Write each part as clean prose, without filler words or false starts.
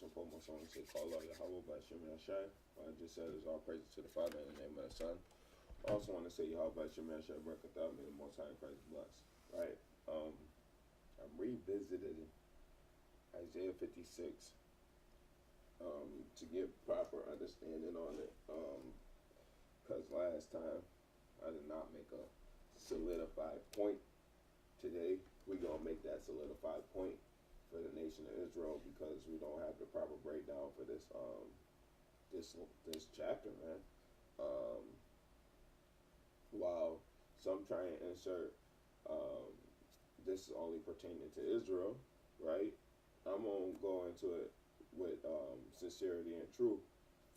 first and foremost, I want to say, call out Yahweh by Shem Yashai. What I just said is all praises to the Father in the name of the Son. I also want to say, Yahweh by Shem Yashai, Barakatah, may the Most High in Christ bless. Right? I'm revisiting Isaiah 56 to get proper understanding on it. Because last time I did not make a solidified point. Today we're going to make that solidified point for the nation of Israel because we don't have the proper breakdown for this this chapter, man. While some try and insert this is only pertaining to Israel, right? I'm going to go into it with sincerity and truth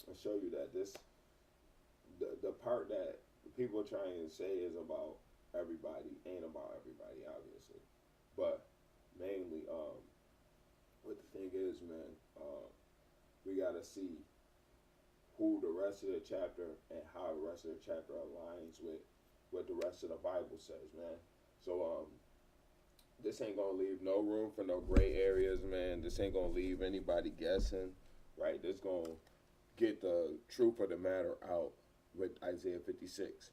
and show you that the part that people trying to say is about everybody ain't about everybody, obviously. But mainly, what the thing is, man, we got to see who the rest of the chapter and how the rest of the chapter aligns with what the rest of the Bible says, man. So, this ain't going to leave no room for no gray areas, man. This ain't going to leave anybody guessing, right? This going to get the truth of the matter out with Isaiah 56.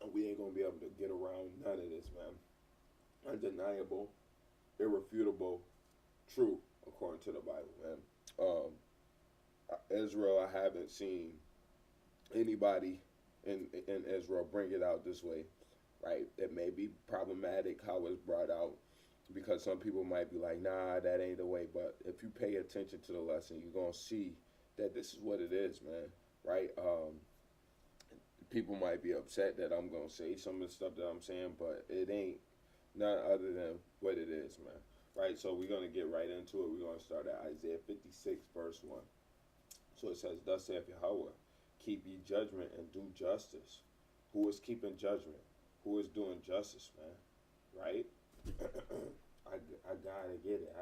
And we ain't going to be able to get around none of this, man. Undeniable, irrefutable truth according to the Bible, man. Israel, I haven't seen anybody in Israel bring it out this way, right? It may be problematic how it's brought out because some people might be like, nah, that ain't the way. But if you pay attention to the lesson, you're going to see that this is what it is, man, right? People might be upset that I'm going to say some of the stuff that I'm saying, but it ain't none other than what it is, man, right? So we're going to get right into it. We're going to start at Isaiah 56, verse 1. So it says, thus saith Yahweh, keep ye judgment and do justice. Who is keeping judgment? Who is doing justice, man? Right? I gotta get it.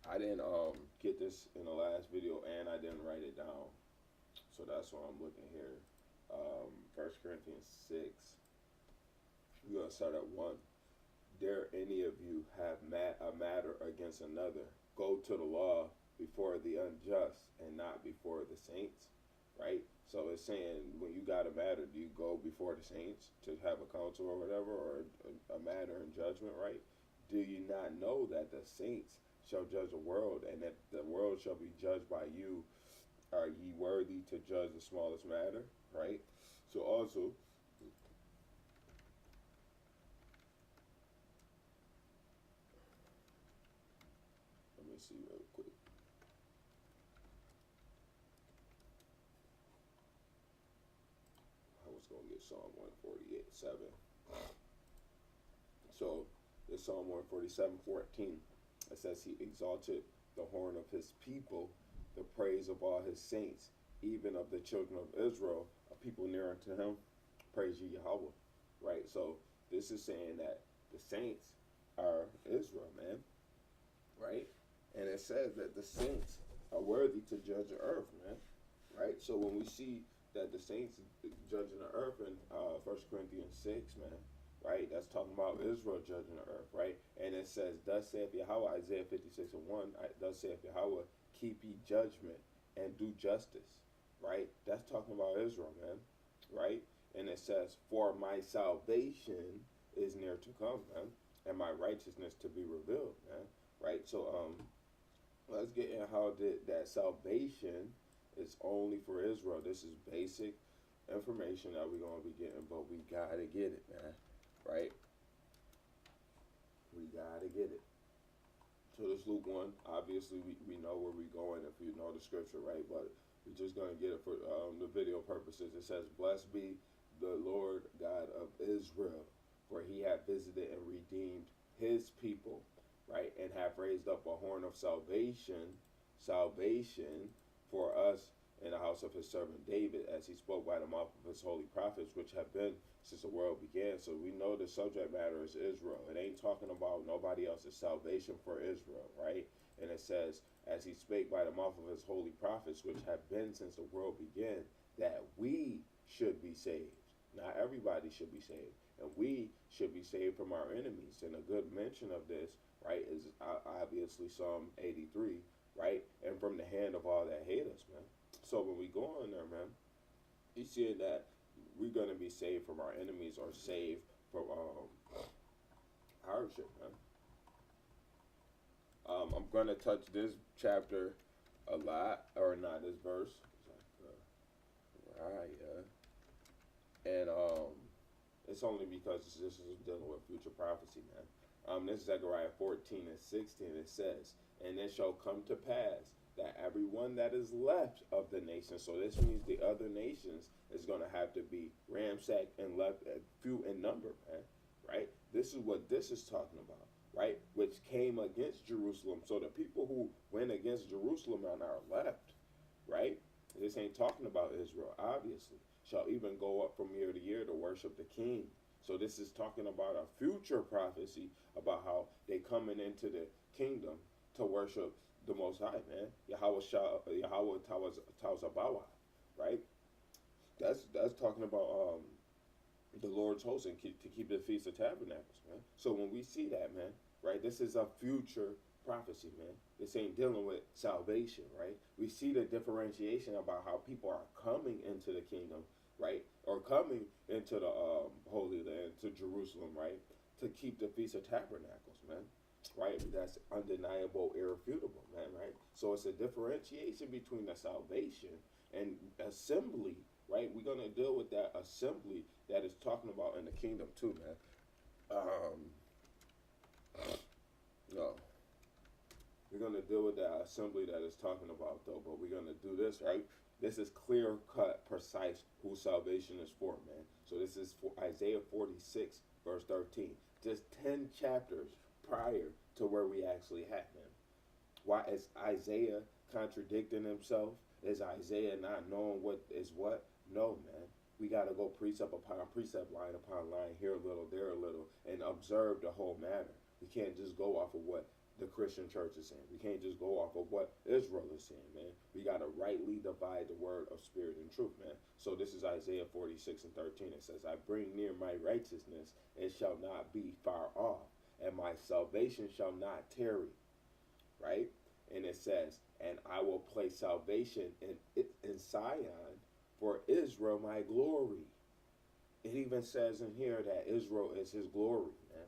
I didn't get this in the last video and I didn't write it down. So that's why I'm looking here. 1 Corinthians 6. We're gonna start at 1. Dare any of you have a matter against another? Go to the law before the unjust and not before the saints, right? So it's saying when you got a matter, do you go before the saints to have a council or whatever, or a matter in judgment, right? Do you not know that the saints shall judge the world and that the world shall be judged by you? Are ye worthy to judge the smallest matter, right? So also, let me see real quick. I was going to get Psalm 148:7. So, it's Psalm 147:14. It says, he exalted the horn of his people, the praise of all his saints, even of the children of Israel, a people near unto him. Praise ye Yahweh. Right? So, this is saying that the saints are Israel, man. Right? And it says that the saints are worthy to judge the earth, man. Right? So when we see that the saints judging the earth in 1 Corinthians 6, man, right? That's talking about Israel judging the earth, right? And it says, thus saith Yahweh, Isaiah 56:1, thus saith Yahweh, keep ye judgment and do justice, right? That's talking about Israel, man, right? And it says, for my salvation is near to come, man, and my righteousness to be revealed, man, right? So, let's get in how that salvation is only for Israel. This is basic information that we're going to be getting, but we got to get it, man, right? We got to get it. So this Luke 1, obviously we know where we're going if you know the scripture, right? But we're just going to get it for the video purposes. It says, blessed be the Lord God of Israel, for he hath visited and redeemed his people, right? And hath raised up a horn of salvation for us in the house of his servant David, as he spoke by the mouth of his holy prophets, which have been since the world began. So we know the subject matter is Israel. It ain't talking about nobody else's salvation for Israel, right? And it says, as he spake by the mouth of his holy prophets, which have been since the world began, that we should be saved, Not everybody should be saved. And we should be saved from our enemies. And a good mention of this, right, is obviously Psalm 83, right? And from the hand of all that hate us, man. So when we go on there, man, you see that we're going to be saved from our enemies or saved from hardship, man. I'm going to touch this chapter a lot, or not this verse. Right, yeah. And it's only because this is dealing with future prophecy, man. This is Zechariah 14 and 16. It says, "And it shall come to pass that everyone that is left of the nation," so this means the other nations is going to have to be ransacked and left few in number, man, right? This is what this is talking about, right? Which came against Jerusalem. So the people who went against Jerusalem on our left, right? This ain't talking about Israel, obviously. Shall even go up from year to year to worship the king. So this is talking about a future prophecy about how they coming into the kingdom to worship the Most High, man. Yahweh Tawazabawa, right? That's talking about the Lord's host and to keep the Feast of Tabernacles, man. So when we see that, man, right, this is a future prophecy, man. This ain't dealing with salvation, right? We see the differentiation about how people are coming into the kingdom, right, or coming into the Holy Land, to Jerusalem, right, to keep the Feast of Tabernacles, man, right? That's undeniable, irrefutable, man, right? So it's a differentiation between the salvation and assembly, right? We're gonna deal with that assembly that is talking about in the kingdom too, man. No. We're going to deal with that assembly that is talking about, though, but we're going to do this, right? This is clear cut, precise who salvation is for, man. So this is for Isaiah 46, verse 13. Just 10 chapters prior to where we actually had, man. Why is Isaiah contradicting himself? Is Isaiah not knowing what is what? No, man. We got to go precept upon precept, line upon line, here a little, there a little, and observe the whole matter. We can't just go off of what the Christian church is saying. We can't just go off of what Israel is saying, man. We got to rightly divide the word of spirit and truth, man. So this is Isaiah 46 and 13. It says, "I bring near my righteousness, it shall not be far off, and my salvation shall not tarry." Right? And it says, "And I will place salvation in Zion, for Israel my glory." It even says in here that Israel is his glory, man.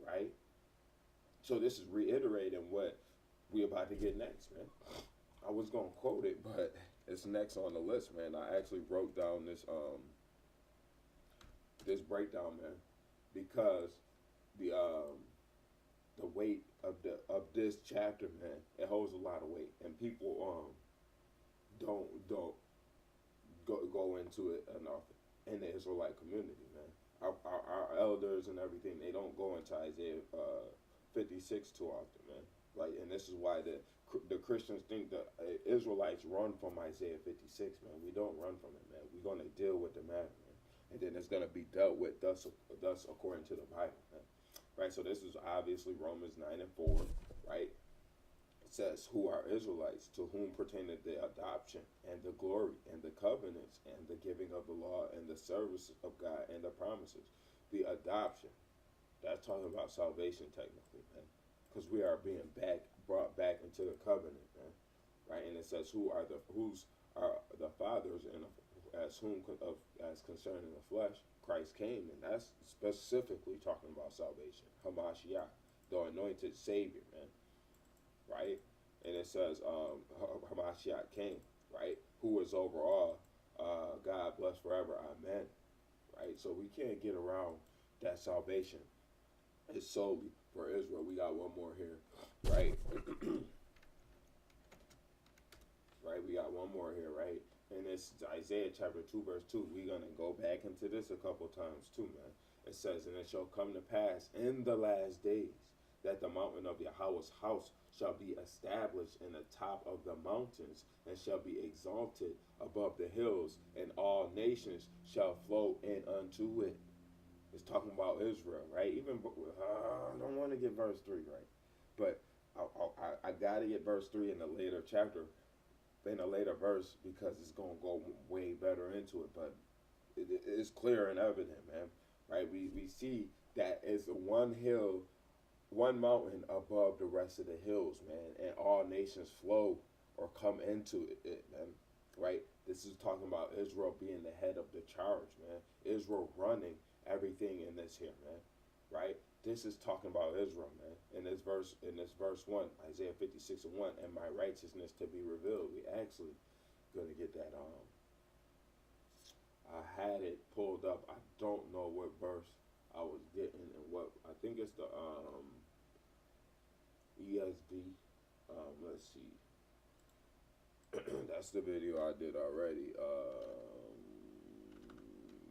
Right? So this is reiterating what we about to get next, man. I was gonna quote it, but it's next on the list, man. I actually wrote down this this breakdown, man, because the weight of this chapter, man, it holds a lot of weight, and people don't go into it enough in the Israelite community, man. Our elders and everything, they don't go into Isaiah 56 too often, man. Like, and this is why the Christians think the Israelites run from Isaiah 56, man. We don't run from it, man. We're going to deal with the matter, man. And then it's going to be dealt with thus according to the Bible, man. Right? So this is obviously Romans 9 and 4, right? It says, "Who are Israelites, to whom pertaineth the adoption and the glory and the covenants and the giving of the law and the service of God and the promises." The adoption, that's talking about salvation technically, man, because we are being brought back into the covenant, man, right? And it says, whose are the fathers, and as concerning the flesh, Christ came, and that's specifically talking about salvation. Hamashiach, the anointed Savior, man, right? And it says, Hamashiach came, right? Who is over all, God bless forever, amen, right? So we can't get around that salvation is solely for Israel. We got one more here, right? Right, we got one more here, right? And it's Isaiah chapter 2, verse 2. We're going to go back into this a couple times too, man. It says, "And it shall come to pass in the last days that the mountain of Yahweh's house shall be established in the top of the mountains, and shall be exalted above the hills, and all nations shall flow in unto it." It's talking about Israel, right? Even I don't want to get verse 3 right, but I got to get verse 3 in a later chapter, in a later verse, because it's going to go way better into it. But it's clear and evident, man. Right? We see that it's one hill, one mountain above the rest of the hills, man, and all nations flow or come into it, man. Right? This is talking about Israel being the head of the charge, man. Israel running everything in this here, man. Right? This is talking about Israel, man. In this verse 1, Isaiah 56 and 1, and my righteousness to be revealed. We actually gonna get that I had it pulled up. I don't know what verse I was getting and what I think it's the ESV. Let's see. That's the video I did already.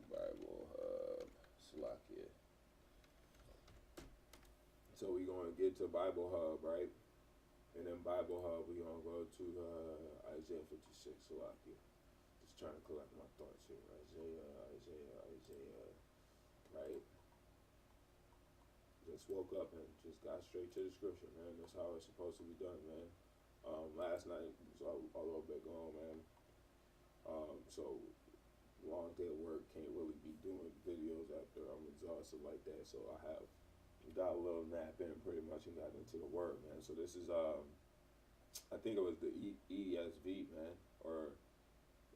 Bible Hub Slakia. So we gonna get to Bible Hub, right? And then Bible Hub, we gonna go to Isaiah 56 Slakia. Just trying to collect my thoughts here. Isaiah, right? Just woke up and just got straight to the scripture, man. That's how it's supposed to be done, man. Last night was a little bit gone, man. So long day of work, can't really be doing videos after I'm exhausted like that. So I have got a little nap in pretty much and got into the work, man. So this is I think it was the ESV, man, or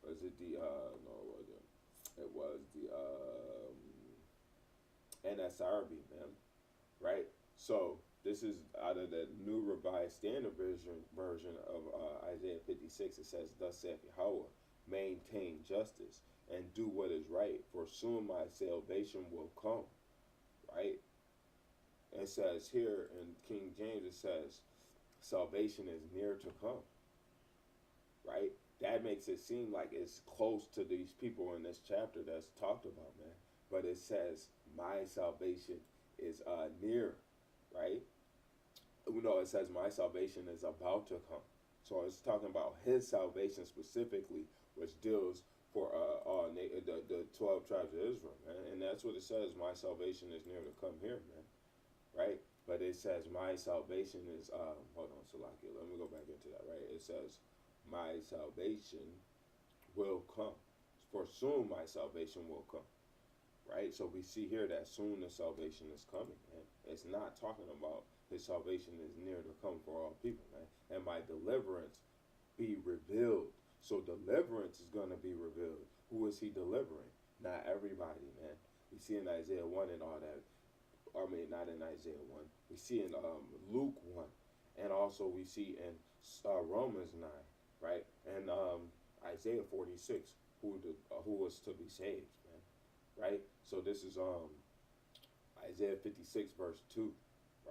was it the no, it wasn't. It was the NSRB, man. Right? So this is out of the New Revised Standard version of Isaiah 56. It says, "Thus saith Yahweh, maintain justice and do what is right, for soon my salvation will come." Right? It says here in King James, it says, salvation is near to come. Right? That makes it seem like it's close to these people in this chapter that's talked about, man. But it says, my salvation is near, right? No, it says my salvation is about to come. So it's talking about his salvation specifically, which deals for the 12 tribes of Israel, man. And that's what it says, my salvation is near to come here, man. Right? But it says my salvation is, hold on, Salakia, let me go back into that, right? It says, my salvation will come. For soon my salvation will come. Right? So we see here that soon the salvation is coming, man. It's not talking about his salvation is near to come for all people, man. And my deliverance be revealed. So deliverance is going to be revealed. Who is he delivering? Not everybody, man. We see in Isaiah 1 and all that. I mean, not in Isaiah 1. We see in Luke 1. And also we see in Romans 9, right? And Isaiah 46, who was to be saved, man. Right? So this is Isaiah 56, verse 2,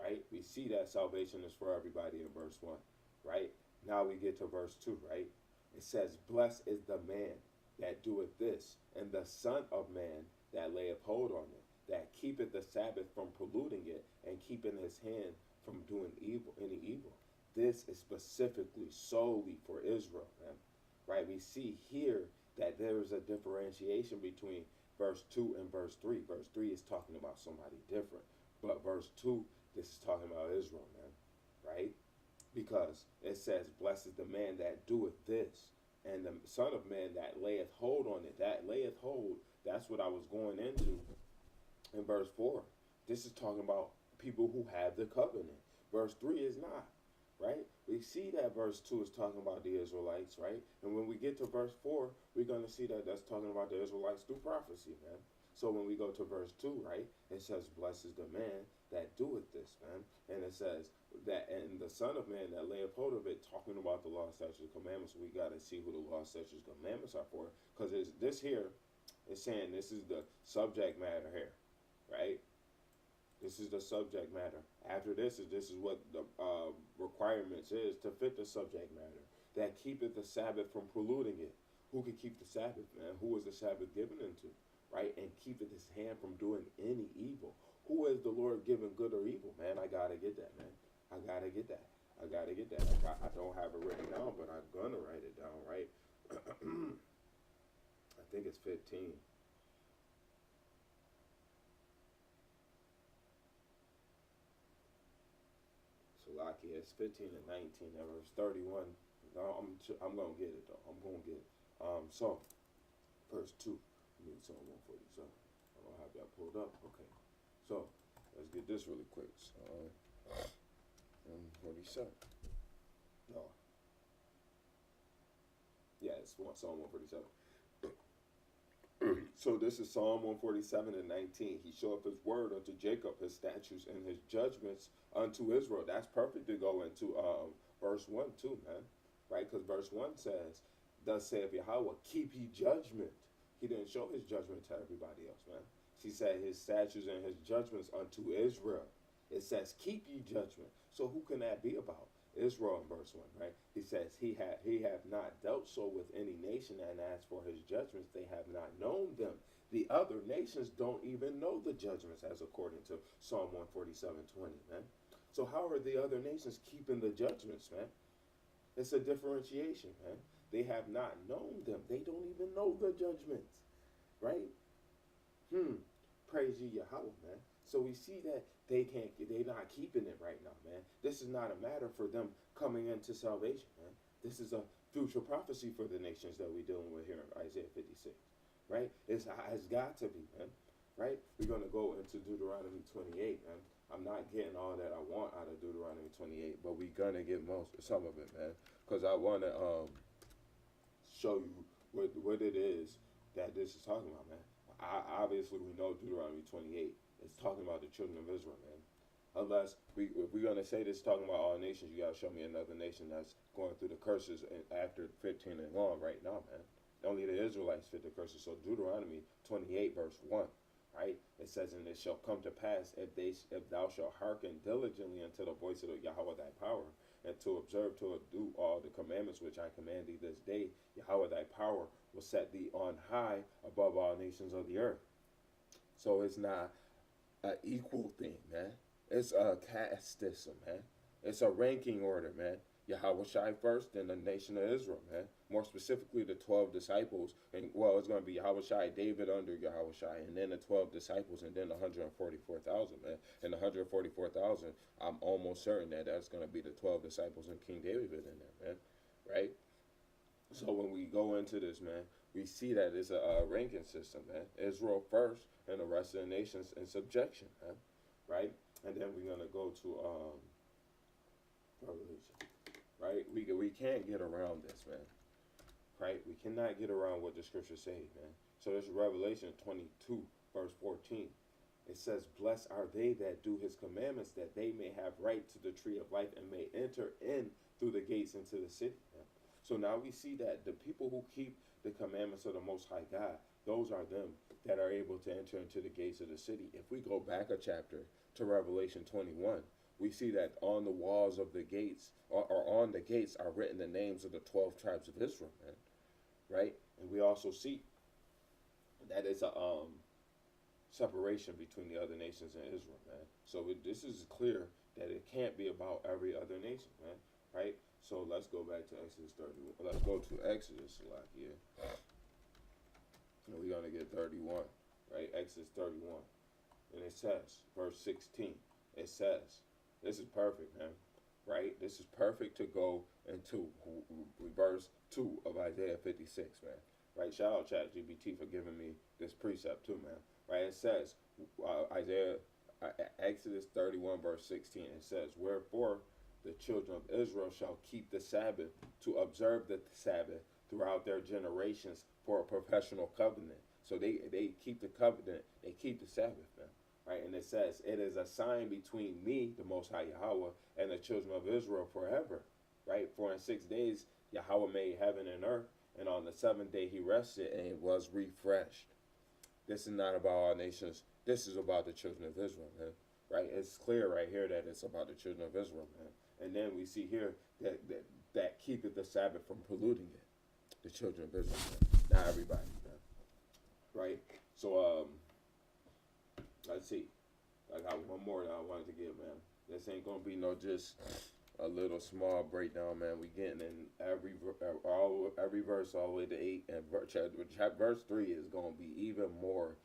right? We see that salvation is for everybody in verse 1, right? Now we get to verse 2, right? It says, blessed is the man that doeth this, and the son of man that layeth hold on it, that keepeth the Sabbath from polluting it, and keeping his hand from doing any evil. This is specifically solely for Israel, man. Right? We see here that there is a differentiation between verse 2 and verse 3. Verse 3 is talking about somebody different. But verse 2, this is talking about Israel, man. Right? Because it says, blessed is the man that doeth this, and the son of man that layeth hold on it. That layeth hold, that's what I was going into in verse 4. This is talking about people who have the covenant. Verse 3 is not. Right? We see that verse 2 is talking about the Israelites, right? And when we get to verse 4, we're going to see that that's talking about the Israelites through prophecy, man. So when we go to verse 2, right, it says, blessed is the man that doeth this, man. And it says that, and the son of man that layeth hold of it, talking about the law, statutes, and commandments. We got to see who the law, statutes, and commandments are for. Because this here is saying this is the subject matter here, right? This is the subject matter. After this is what the requirements is to fit the subject matter. That keepeth the Sabbath from polluting it. Who can keep the Sabbath, man? Who is the Sabbath given unto? Right? And keepeth his hand from doing any evil. Who is the Lord giving good or evil? Man, I got to get that, man. I got to get that. I got to get that. I don't have it written down, but I'm going to write it down, right? I think it's 15. Lucky, it's 15 and 19, and verse 31. No, I'm gonna get it though. I'm gonna get it. So, verse 2. I mean, Psalm 147. I don't have that pulled up. Okay. So, let's get this really quick. Psalm 147. No. Yeah, it's Psalm 147. So this is Psalm 147 and 19. He showeth his word unto Jacob, his statutes and his judgments unto Israel. That's perfect to go into verse 1 too, man. Right? Because verse 1 says, thus saith Yahweh, keep ye judgment. He didn't show his judgment to everybody else, man. He said his statutes and his judgments unto Israel. It says, keep ye judgment. So who can that be about? Israel in verse 1, right? He says, he have not dealt so with any nation, and as for his judgments, they have not known them. The other nations don't even know the judgments, as according to Psalm 147:20, man. So how are the other nations keeping the judgments, man? It's a differentiation, man. They have not known them. They don't even know the judgments, right? Praise ye Yahweh, man. So we see that they're not keeping it right now, man. This is not a matter for them coming into salvation, man. This is a future prophecy for the nations that we're dealing with here in Isaiah 56, right? It's got to be, man, right? We're going to go into Deuteronomy 28, man. I'm not getting all that I want out of Deuteronomy 28, but we're going to get some of it, man, because I want to show you what it is that this is talking about, man. Obviously, we know Deuteronomy 28 is talking about the children of Israel, man. Unless if we're going to say this talking about all nations, you got to show me another nation that's going through the curses after 15 and on right now, man. Only the Israelites fit the curses. So Deuteronomy 28 verse 1, right? It says, and it shall come to pass if thou shalt hearken diligently unto the voice of Yahweh thy power, and to observe to do all the commandments which I command thee this day, Yahweh thy power will set thee on high above all nations of the earth. So it's not an equal thing, man. It's a caste system, man. It's a ranking order, man. Yahweh Shai first, then the nation of Israel, man. More specifically, the 12 disciples. And, well, it's going to be Yahweh Shai, David under Yahweh Shai, and then the 12 disciples, and then the 144,000, man. And the 144,000, I'm almost certain that that's going to be the 12 disciples and King David in there, man. Right? So when we go into this, man, we see that it's a ranking system, man. Israel first, and the rest of the nations in subjection, man. Right? And then we're going to go to Revelation. Right? We can't get around this, man. Right? We cannot get around what the scriptures say, man. So this is Revelation 22, verse 14. It says, blessed are they that do his commandments, that they may have right to the tree of life and may enter in through the gates into the city, man. So now we see that the people who keep the commandments of the Most High God, those are them that are able to enter into the gates of the city. If we go back a chapter to Revelation 21, we see that on the walls of the gates, or on the gates, are written the names of the 12 tribes of Israel, man. Right? And we also see that it's a separation between the other nations and Israel, man. So this is clear that it can't be about every other nation, man. Right? So let's go back to Exodus 31. Let's go to Exodus, like, yeah. And we're going to get 31, right? Exodus 31. And it says, verse 16, it says, this is perfect, man, right? This is perfect to go into verse 2 of Isaiah 56, man, right? Shout out ChatGPT for giving me this precept too, man, right? It says, Exodus 31, verse 16, it says, wherefore the children of Israel shall keep the Sabbath, to observe the Sabbath throughout their generations for a professional covenant. So they keep the covenant, they keep the Sabbath, man. Right, and it says, it is a sign between me, the Most High Yahweh, and the children of Israel forever. Right, for in 6 days Yahweh made heaven and earth, and on the seventh day he rested, and it was refreshed. This is not about all nations. This is about the children of Israel, man. Right, it's clear right here that it's about the children of Israel, man. And then we see here that keepeth the Sabbath from polluting it. The children of Israel, man. Not everybody, man. Right, so let's see. I got one more that I wanted to give, man. This ain't gonna be no just a little small breakdown, man. We getting in every verse all the way to 8, and verse 3 is gonna be even more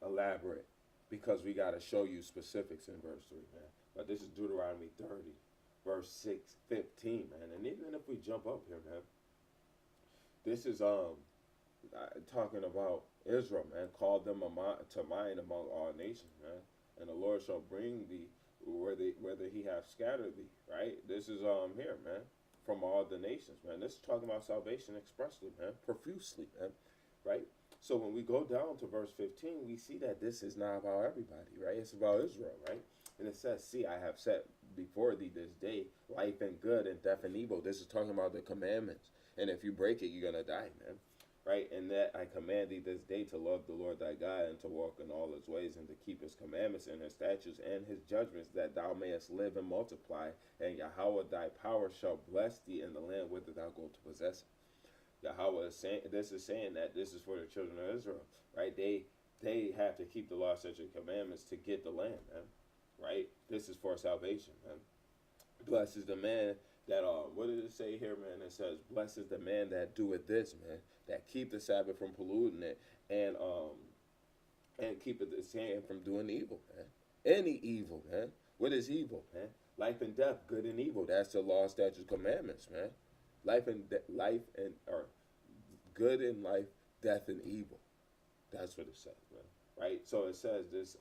elaborate, because we gotta show you specifics in verse 3, man. But this is Deuteronomy 30, verse 15, man. And even if we jump up here, man, this is talking about Israel, man, called them to mind among all nations, man. And the Lord shall bring thee whether he have scattered thee, right? This is here, man, from all the nations, man. This is talking about salvation expressly, man, profusely, man, right? So when we go down to verse 15, we see that this is not about everybody, right? It's about Israel, right? And it says, see, I have set before thee this day life and good and death and evil. This is talking about the commandments. And if you break it, you're going to die, man. Right? And that I command thee this day to love the Lord thy God and to walk in all his ways and to keep his commandments and his statutes and his judgments, that thou mayest live and multiply. And Yahweh thy power shall bless thee in the land whither thou go to possess it. Yahweh is saying, this is saying that this is for the children of Israel, right? They have to keep the law, statutes, and commandments to get the land, man. Right? This is for salvation, man. Blessed is the man that what did it say here, man? It says, blessed is the man that doeth this, man, that keep the Sabbath from polluting it, and keep it the hand from doing evil, man. Any evil, man. What is evil, man? Life and death, good and evil. That's the law, statutes, commandments, man. Life and or good in life, death and evil. That's what it says, man. Right? So it says this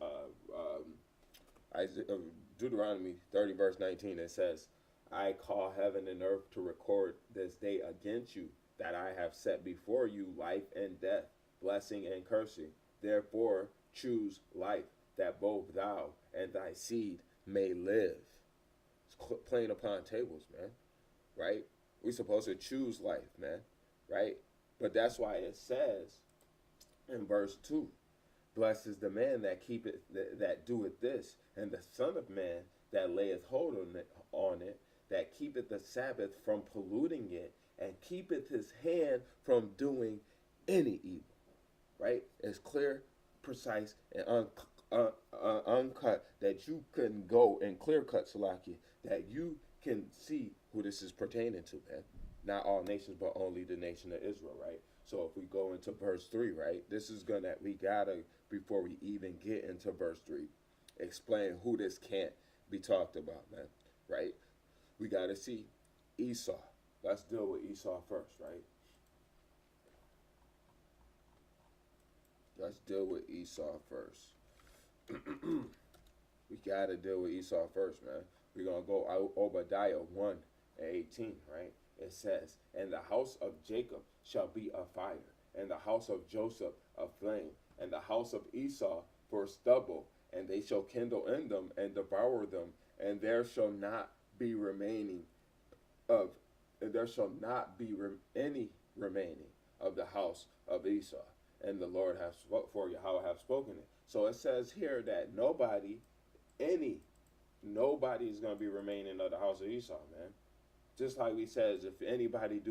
Deuteronomy 30 verse 19, it says, I call heaven and earth to record this day against you, that I have set before you life and death, blessing and cursing. Therefore choose life, that both thou and thy seed may live. It's plain upon tables, man. Right? We're supposed to choose life, man. Right? But that's why it says in verse 2, blessed is the man that keepeth, that doeth this, and the Son of Man that layeth hold on it, that keepeth the Sabbath from polluting it, and keepeth his hand from doing any evil. Right? It's clear, precise, and uncut, that you can go and clear cut, Salakia, that you can see who this is pertaining to, man. Not all nations, but only the nation of Israel, right? So if we go into verse 3, right, this is gonna, we gotta, before we even get into verse 3, explain who this can't be talked about, man, right? We gotta see Esau. Let's deal with Esau first, right? Let's deal with Esau first. We gotta deal with Esau first, man. We're gonna go Obadiah 1 and 18, right? It says, and the house of Jacob shall be a fire, and the house of Joseph a flame, and the house of Esau for stubble, and they shall kindle in them and devour them, and there shall not be any remaining of the house of Esau. And the Lord has Yahweh have spoken it. So it says here that nobody is going to be remaining of the house of Esau, man. Just like we says, if anybody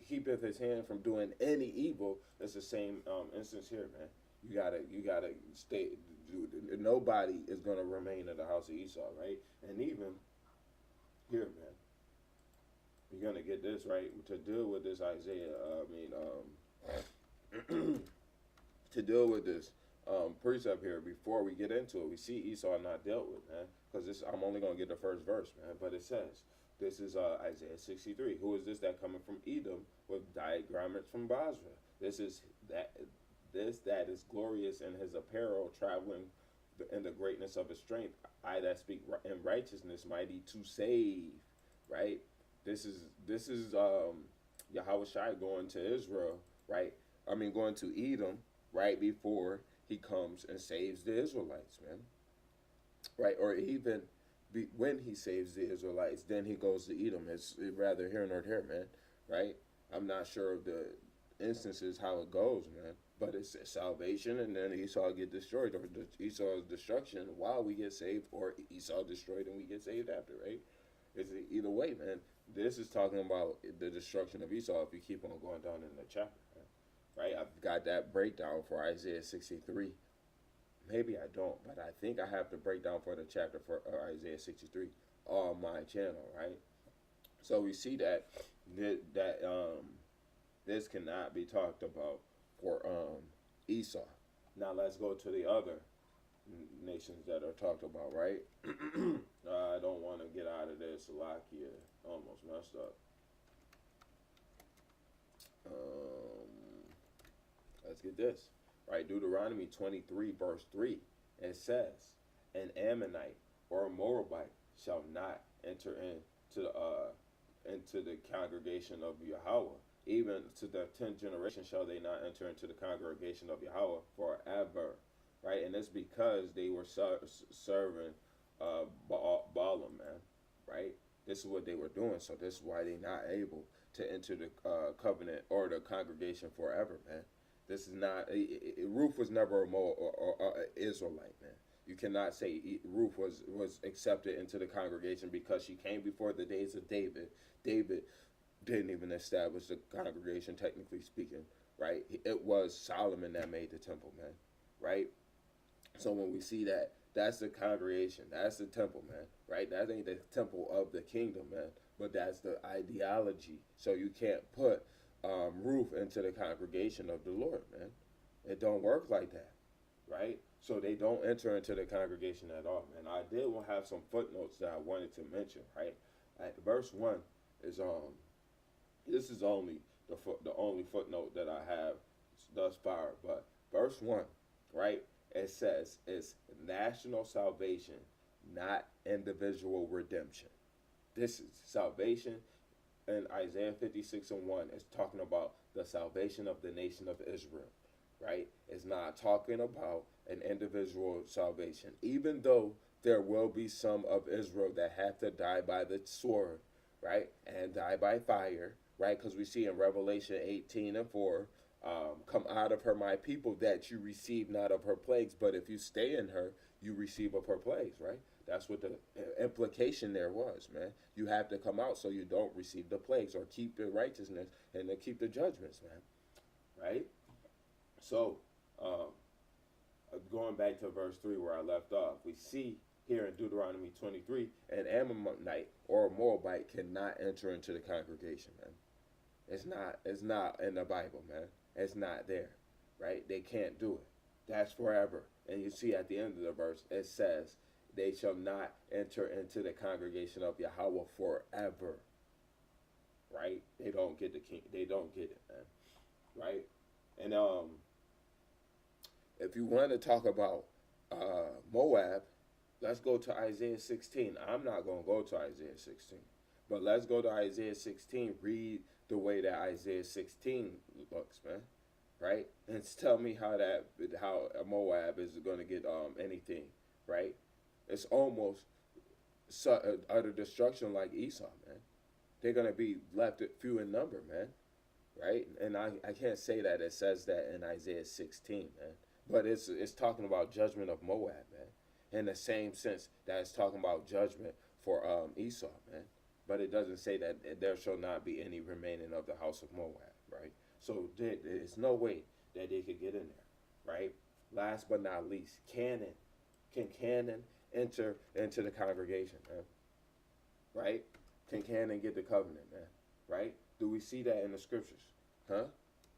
keepeth his hand from doing any evil, it's the same instance here, man. You gotta stay. Nobody is going to remain in the house of Esau, right? And even here, man, you're going to get this, right? To deal with this to deal with this precept here, before we get into it, we see Esau not dealt with, man, because I'm only going to get the first verse, man, but it says, this is Isaiah 63, who is this that cometh from Edom with dyed garments from Basra? This that is glorious in his apparel, traveling in the greatness of his strength. I that speak in righteousness, mighty to save, right? This is Yahweh Shai going to Israel, right? I mean, going to Edom, right before he comes and saves the Israelites, man. Right? Or even when he saves the Israelites, then he goes to Edom. It's rather here nor there, man. Right? I'm not sure of the instances how it goes, man. But it's salvation, and then Esau get destroyed, or Esau's destruction while we get saved, or Esau destroyed and we get saved after, right? It's either way, man. This is talking about the destruction of Esau if you keep on going down in the chapter, right? I've got that breakdown for Isaiah 63. Maybe I don't, but I think I have the breakdown for the chapter for Isaiah 63 on my channel, right? So we see that this cannot be talked about for Esau. Now let's go to the other nations that are talked about, right? I don't want to get out of this. Salakia almost messed up. let's get this, right? Deuteronomy 23, verse 3, it says, an Ammonite or a Moabite shall not enter into the congregation of Yahweh. Even to the 10th generation shall they not enter into the congregation of Yahweh forever, right? And it's because they were serving Balaam, man, right? This is what they were doing, so this is why they're not able to enter the covenant or the congregation forever, man. This is not, Ruth was never a Moab or Israelite, man. You cannot say Ruth was accepted into the congregation because she came before the days of David. David didn't even establish the congregation, technically speaking, right? It was Solomon that made the temple, man, right? So when we see that, that's the congregation, that's the temple, man, right? That ain't the temple of the kingdom, man, but that's the ideology. So you can't put Ruth into the congregation of the Lord, man. It don't work like that, right? So they don't enter into the congregation at all, man. I did have some footnotes that I wanted to mention, right? Verse 1 is this is only the only footnote that I have thus far, but verse 1, right? It says it's national salvation, not individual redemption. This is salvation, and Isaiah 56 and 1 is talking about the salvation of the nation of Israel, right? It's not talking about an individual salvation, even though there will be some of Israel that have to die by the sword, right? And die by fire, right? Because we see in Revelation 18 and 4, come out of her, my people, that you receive not of her plagues, but if you stay in her, you receive of her plagues, right? That's what the implication there was, man. You have to come out so you don't receive the plagues or keep the righteousness and then keep the judgments, man, right? So, going back to verse 3 where I left off, we see here in Deuteronomy 23, an Ammonite or a Moabite cannot enter into the congregation, man. It's not in the Bible, man. It's not there, right? They can't do it. That's forever. And you see at the end of the verse, it says, they shall not enter into the congregation of Yahweh forever, right? They don't get the king. They don't get it, man, right? And if you want to talk about Moab, let's go to Isaiah 16. I'm not going to go to Isaiah 16, but let's go to Isaiah 16. Read the way that Isaiah 16 looks, man, right? And tell me how Moab is going to get anything, right? It's almost utter destruction like Esau, man. They're going to be left few in number, man, right? And I can't say that it says that in Isaiah 16, man, but it's talking about judgment of Moab, man, in the same sense that it's talking about judgment for Esau, man. But it doesn't say that there shall not be any remaining of the house of Moab, right? So there's no way that they could get in there, right? Last but not least, Canaan. Can Canaan enter into the congregation, man? Right? Can Canaan get the covenant, man? Right? Do we see that in the scriptures? Huh?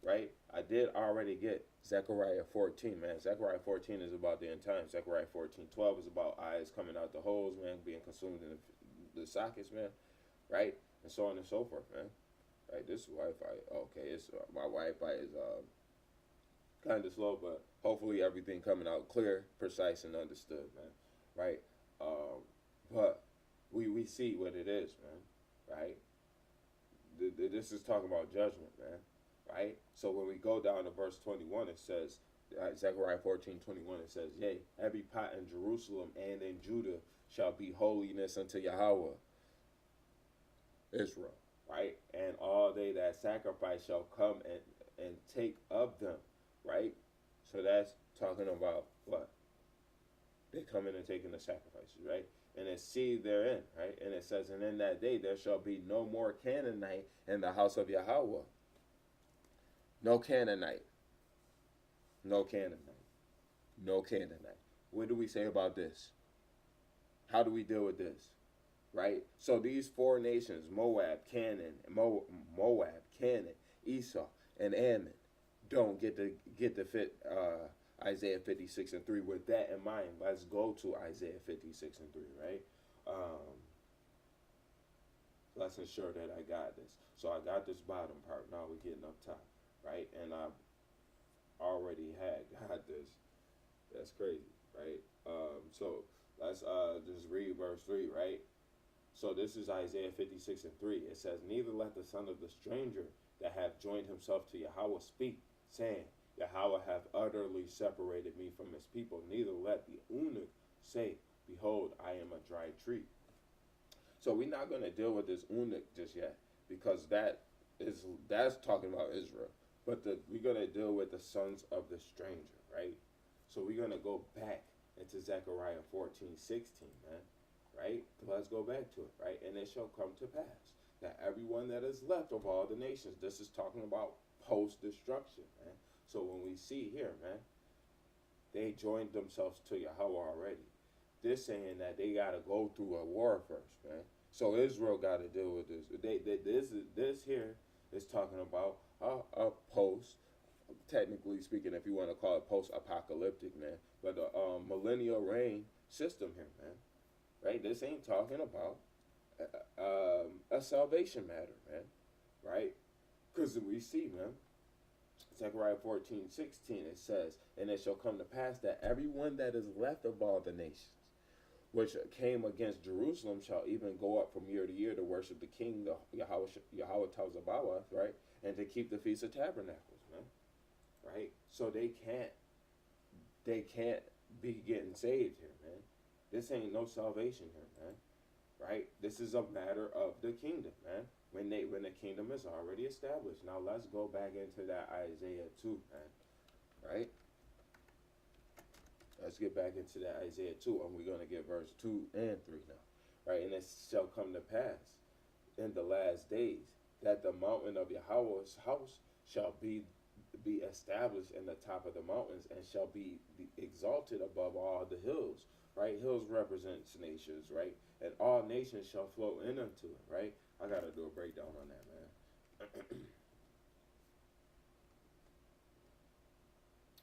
Right? I did already get Zechariah 14, man. Zechariah 14 is about the end times. Zechariah 14:12 is about eyes coming out the holes, man, being consumed in the sockets, man. Right? And so on and so forth, man. Right? This Wi-Fi, okay, it's my Wi-Fi is kind of slow, but hopefully everything coming out clear, precise, and understood, man. Right? But we see what it is, man. Right? This is talking about judgment, man. Right? So when we go down to verse 21, it says, Zechariah 14:21, it says, yea, every pot in Jerusalem and in Judah shall be holiness unto Yahweh, Israel, right? And all they that sacrifice shall come and take of them, right? So that's talking about what? They come in and taking the sacrifices, right? And it's seed therein, right? And it says, and in that day there shall be no more Canaanite in the house of Yahweh. No Canaanite. No Canaanite. No Canaanite. What do we say about this? How do we deal with this? Right? So these four nations, Moab, Canaan, Esau, and Ammon, don't get to fit Isaiah 56 and 3. With that in mind, let's go to Isaiah 56 and 3, right? Let's ensure that I got this. So I got this bottom part. Now we're getting up top, right? And already had got this. That's crazy, right? So let's just read verse 3, right? So this is Isaiah 56 and 3. It says, "Neither let the son of the stranger that hath joined himself to Yahweh speak, saying, Yahweh hath utterly separated me from his people. Neither let the eunuch say, Behold, I am a dry tree." So we're not going to deal with this eunuch just yet, because that's talking about Israel. But we're going to deal with the sons of the stranger, right? So we're going to go back into Zechariah 14:16, man, right? Let's go back to it, right? "And it shall come to pass that everyone that is left of all the nations," this is talking about post-destruction, man. So when we see here, man, they joined themselves to Yahweh already. This saying that they got to go through a war first, man. So Israel got to deal with this. This here is talking about a post, technically speaking, if you want to call it post-apocalyptic, man, but a millennial reign system here, man. Right? This ain't talking about a salvation matter, man. Right? Because we see, man, Zechariah 14:16, it says, "And it shall come to pass that everyone that is left of all the nations which came against Jerusalem shall even go up from year to year to worship the King, the Yahweh Tazabawath, right? And to keep the Feast of Tabernacles," man. Right? So they can't be getting saved here, man. This ain't no salvation here, man. Right? This is a matter of the kingdom, man. When the kingdom is already established. Now let's go back into that Isaiah 2, man. Right? Let's get back into that Isaiah 2, and we're going to get verse 2 and 3 now. Right? "And it shall come to pass in the last days that the mountain of Yahweh's house shall be established in the top of the mountains, and shall be exalted above all the hills." Right? Hills represents nations, right? "And all nations shall flow in unto it," right? I got to do a breakdown on that, man.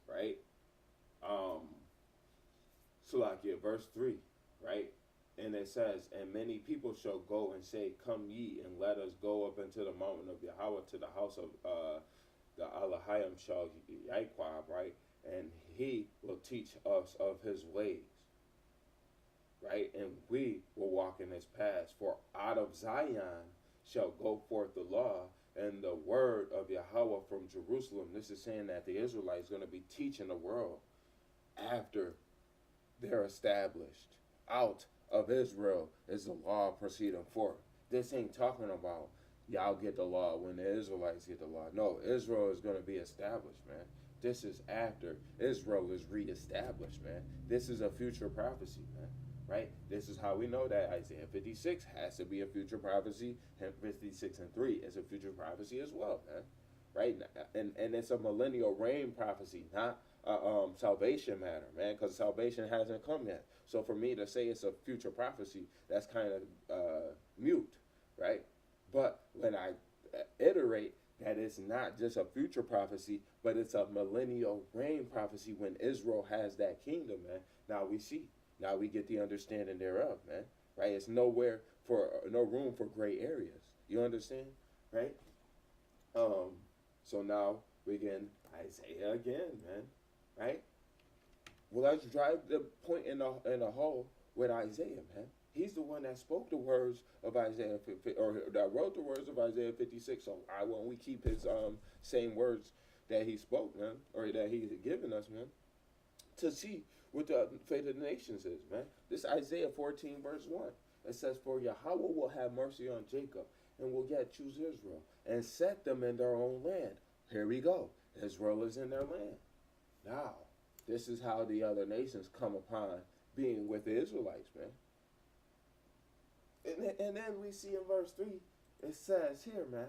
Right? Salakia, verse 3, right? And it says, "And many people shall go and say, Come ye, and let us go up into the mountain of Yahweh, to the house of the Elohim shall Yaqub," right? "And he will teach us of his ways," right? "And we will walk in his paths. For out of Zion shall go forth the law and the word of Yahweh from Jerusalem." This is saying that the Israelites going to be teaching the world after they're established. Out of Israel is the law proceeding forth. This ain't talking about y'all get the law when the Israelites get the law. No, Israel is going to be established, man. This is after Israel is reestablished, man. This is a future prophecy, man. Right? This is how we know that Isaiah 56 has to be a future prophecy, and 56 and 3 is a future prophecy as well, man. Right? And it's a millennial reign prophecy, not a salvation matter, man, because salvation hasn't come yet. So for me to say it's a future prophecy, that's kind of mute, right? But when I iterate that it's not just a future prophecy, but it's a millennial reign prophecy when Israel has that kingdom, man, now we see. Now we get the understanding thereof, man. Right? It's no room for gray areas. You understand? Right? So now we get Isaiah again, man. Right? Well, let's drive the point in a hole with Isaiah, man. He's the one that spoke the words of Isaiah, or that wrote the words of Isaiah 56. So why won't we keep his same words that he spoke, man, or that he's given us, man, to see what the fate of the nations is, man? This Isaiah 14 verse 1. It says, "For Yahweh will have mercy on Jacob, and will yet choose Israel, and set them in their own land." Here we go. Israel is in their land. Now, this is how the other nations come upon being with the Israelites, man. And then we see in verse 3, it says here, man,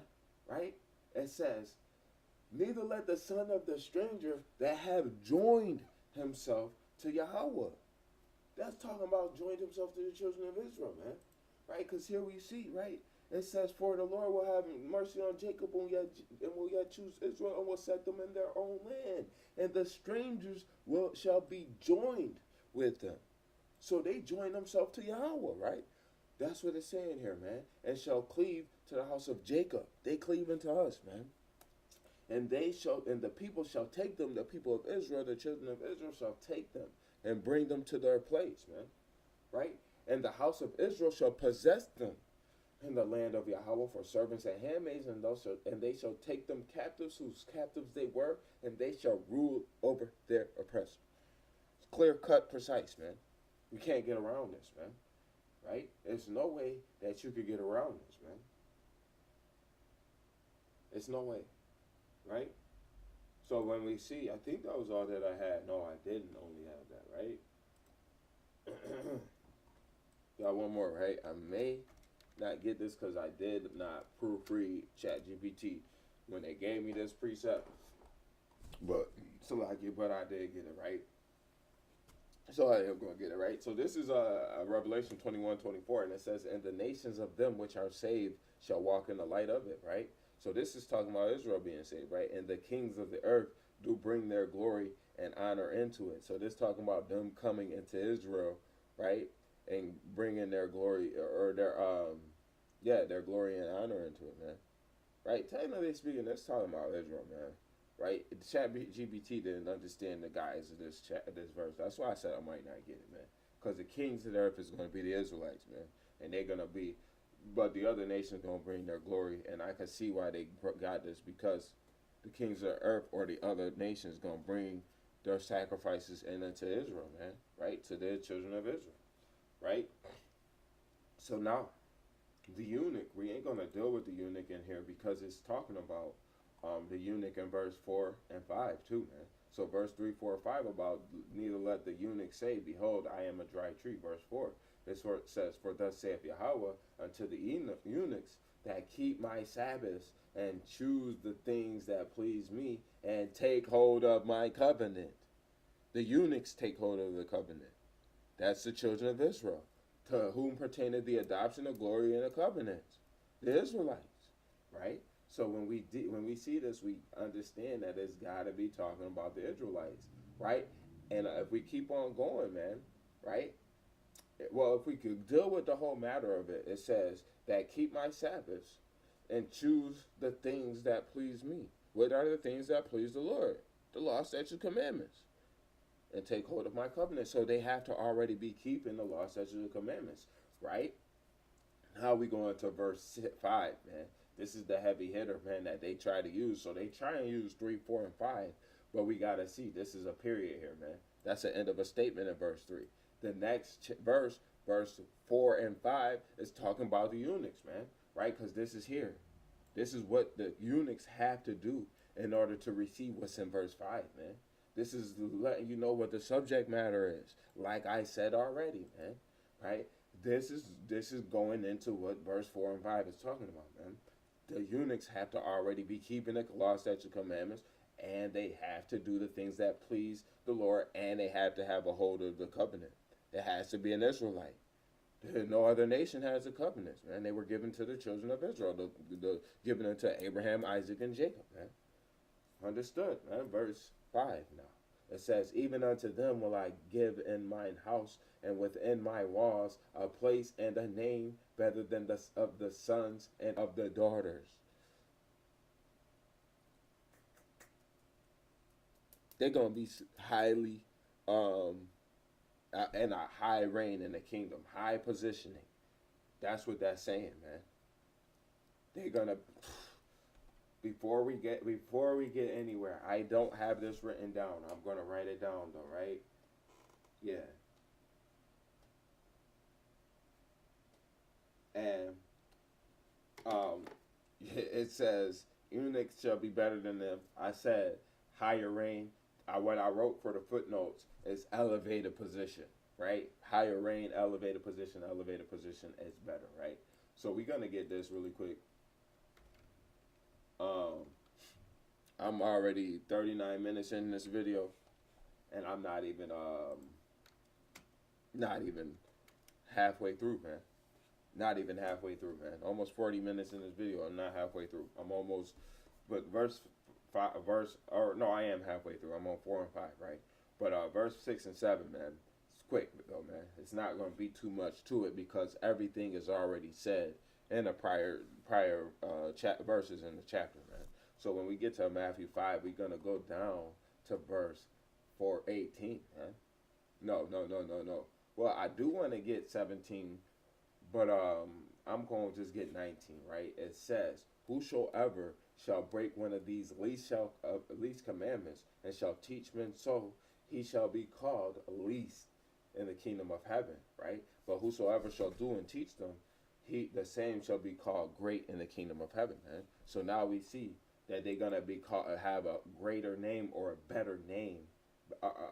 right? It says, "Neither let the son of the stranger that have joined himself to Yahweh." That's talking about joined himself to the children of Israel, man. Right? Because here we see, right? It says, "For the Lord will have mercy on Jacob and will yet choose Israel, and will set them in their own land. And the strangers shall be joined with them." So they join themselves to Yahweh, right? That's what it's saying here, man. "And shall cleave to the house of Jacob." They cleave into us, man. And the people shall take them, the people of Israel, the children of Israel shall take them and bring them to their place, man. Right? And the house of Israel shall possess them in the land of Yahweh for servants and handmaids, and they shall take them captives, whose captives they were, and they shall rule over their oppressors. It's clear cut, precise, man. You can't get around this, man. Right? There's no way that you could get around this, man. It's no way. Right? So when we see, I think that was all that I had. No, I didn't only have that, right? Got one more, right? I may not get this because I did not proofread ChatGPT when they gave me this precept. But I did get it right. So I am going to get it right. So this is Revelation 21:24, and it says, "And the nations of them which are saved shall walk in the light of it," right? So this is talking about Israel being saved, right? "And the kings of the earth do bring their glory and honor into it." So this is talking about them coming into Israel, right? And bringing their glory or their glory and honor into it, man. Right? Technically speaking, that's talking about Israel, man. Right? ChatGPT didn't understand the guys of this verse. That's why I said I might not get it, man. Because the kings of the earth is going to be the Israelites, man, and they're going to be, but the other nations going to bring their glory, and I can see why they got this, because the kings of the earth or the other nations going to bring their sacrifices into Israel, man. Right? To the children of Israel. Right? So now, the eunuch, we ain't going to deal with the eunuch in here because it's talking about the eunuch in verse 4 and 5 too, man. So verse 3, 4, 5 about neither let the eunuch say, "Behold, I am a dry tree." Verse 4, this where it says, "For thus saith Yahweh unto the eunuchs that keep my Sabbaths and choose the things that please me and take hold of my covenant." The eunuchs take hold of the covenant. That's the children of Israel, to whom pertaineth the adoption of glory and the covenants, the Israelites, right? So when we see this, we understand that it's got to be talking about the Israelites, right? And if we keep on going, man, right? Well, if we could deal with the whole matter of it, it says that keep my Sabbaths and choose the things that please me. What are the things that please the Lord? The law, statutes, commandments. And take hold of my covenant. So they have to already be keeping the law, statutes, and commandments, right? Now we go into verse 5, man. This is the heavy hitter, man, that they try to use. So they try and use 3, 4, and 5, but we got to see this is a period here, man. That's the end of a statement in verse 3. The next verse 4 and 5, is talking about the eunuchs, man, right? Because this is here. This is what the eunuchs have to do in order to receive what's in verse 5, man. This is letting you know what the subject matter is. Like I said already, man, right? This is going into what verse 4 and 5 is talking about, man. The eunuchs have to already be keeping the law, statutes, commandments, and they have to do the things that please the Lord, and they have to have a hold of the covenant. It has to be an Israelite. No other nation has a covenant, man. They were given to the children of Israel, given unto Abraham, Isaac, and Jacob, man. Understood, man. Verse 5 now. It says, "Even unto them will I give in mine house and within my walls a place and a name better than of the sons and of the daughters." They're going to be highly, in a high reign in the kingdom, high positioning. That's what that's saying, man. They're going to, before we get anywhere, I don't have this written down. I'm going to write it down though, right? Yeah. And it says eunuchs shall be better than them. I said higher reign. What I wrote for the footnotes is elevated position, right? Higher reign, elevated position is better, right? So we're gonna get this really quick. I'm already 39 minutes in this video, and I'm not even halfway through, man. Not even halfway through, man. Almost 40 minutes in this video. I'm not halfway through. I'm almost, but I am halfway through. I'm on 4 and 5, right? But verse 6 and 7, man, it's quick though, man. It's not going to be too much to it because everything is already said in the prior verses in the chapter, man. So when we get to Matthew 5, we're going to go down to verse 4:18, man. No. Well, I do want to get 17, but I'm going to just get 19, right? It says, "Whosoever shall break one of these least commandments and shall teach men so, he shall be called least in the kingdom of heaven," right? But whosoever shall do and teach them, the same shall be called great in the kingdom of heaven, man. So now we see that they're gonna be called, have a greater name or a better name,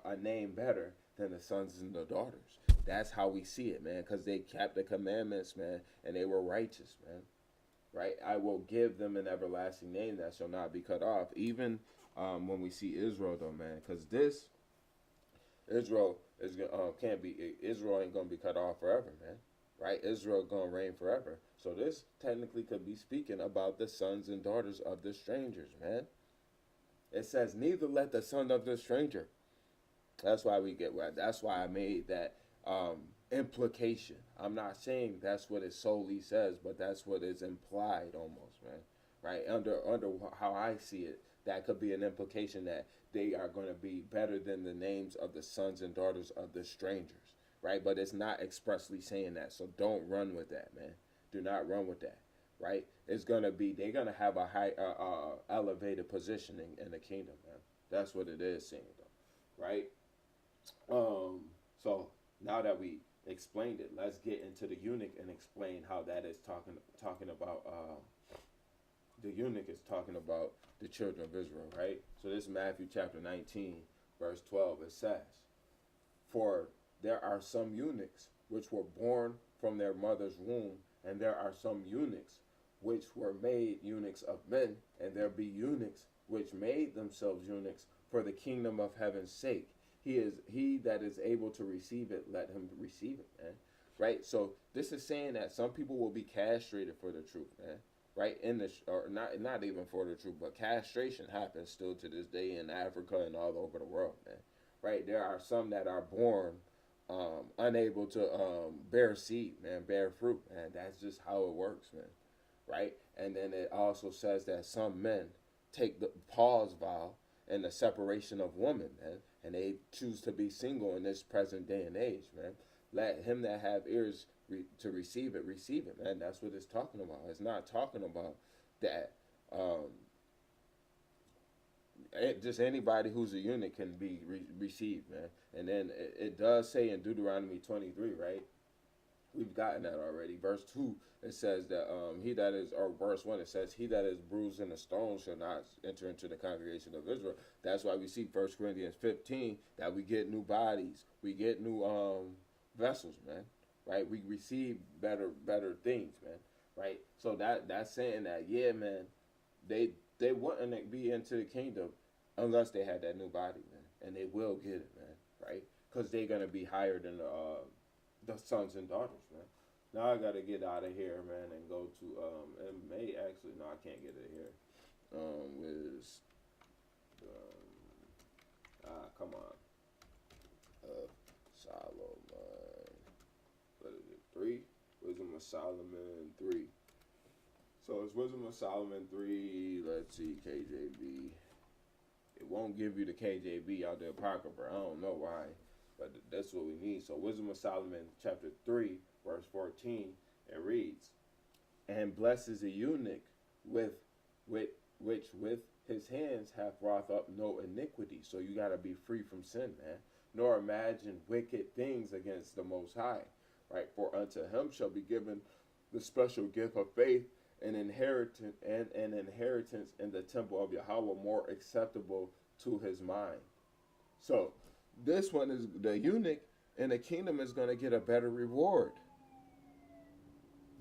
a name better than the sons and the daughters. That's how we see it, man, because they kept the commandments, man, and they were righteous, man. Right? I will give them an everlasting name that shall not be cut off. Even when we see Israel, though, man, because this Israel is can't be Israel ain't gonna be cut off forever, man. Right? Israel gonna reign forever. So this technically could be speaking about the sons and daughters of the strangers, man. It says, "Neither let the son of the stranger." That's why we get. That's why I made that implication. I'm not saying that's what it solely says, but that's what is implied almost, man. Right? Under how I see it, that could be an implication that they are going to be better than the names of the sons and daughters of the strangers, right? But it's not expressly saying that, so don't run with that, man. Do not run with that, right? It's going to be, they're going to have a high, elevated positioning in the kingdom, man. That's what it is saying, though, right? So now that we explained it, let's get into the eunuch and explain how that is talking about, the eunuch is talking about the children of Israel, right? So this is Matthew chapter 19, verse 12. It says, "For there are some eunuchs which were born from their mother's womb, and there are some eunuchs which were made eunuchs of men, and there be eunuchs which made themselves eunuchs for the kingdom of heaven's sake. He that is able to receive it, let him receive it," man. Right? So this is saying that some people will be castrated for the truth, man. Right? Or not even for the truth, but castration happens still to this day in Africa and all over the world, man. Right? There are some that are born unable to bear seed, man, bear fruit, man. That's just how it works, man. Right? And then it also says that some men take the Paul's vow and the separation of women, man, and they choose to be single in this present day and age, man. Let him that have ears to receive it, man. That's what it's talking about. It's not talking about that just anybody who's a eunuch can be received, man. And then it does say in Deuteronomy 23, right? We've gotten that already. Verse 2, it says that he that is, or verse 1, it says, "He that is bruised in a stone shall not enter into the congregation of Israel." That's why we see 1 Corinthians 15, that we get new bodies. We get new vessels, man. Right? We receive better things, man. Right? So that's saying that, yeah, man, they wouldn't be into the kingdom unless they had that new body, man. And they will get it, man. Right? Because they're going to be higher than the sons and daughters, man. Now I got to get out of here, man, and go to, and may actually, no, I can't get it here. Come on. Solomon. What is it? 3? Wisdom of Solomon 3. So it's Wisdom of Solomon 3. Let's see, KJV. It won't give you the KJV out there, Apocrypha. I don't know why, but that's what we need. So Wisdom of Solomon chapter 3, verse 14, it reads, "And blesses a eunuch which with his hands hath wrought up no iniquity." So you got to be free from sin, man. "Nor imagine wicked things against the Most High." Right? "For unto him shall be given the special gift of faith, an inheritance in the temple of Yahweh, more acceptable to his mind." So this one is the eunuch in the kingdom is going to get a better reward,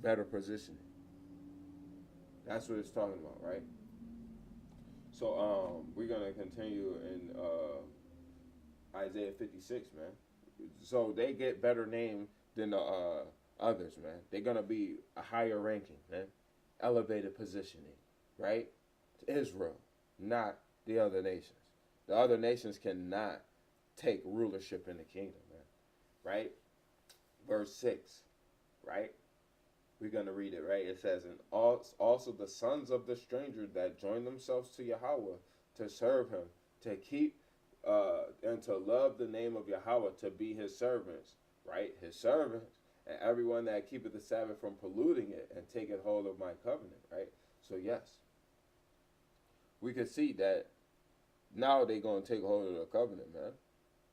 better positioning. That's what it's talking about, right? So we're going to continue in Isaiah 56, man. So they get better name than the others, man. They're going to be a higher ranking, man. Elevated positioning, right? Israel, not the other nations. The other nations cannot take rulership in the kingdom, man. Right? Verse 6, right? We're going to read it, right? It says, and also the sons of the stranger that join themselves to Yahweh to serve him, to keep and to love the name of Yahweh, to be his servants, right? His servants, and everyone that keepeth the Sabbath from polluting it and taketh hold of my covenant, right? So, yes, we could see that now they're going to take hold of the covenant, man,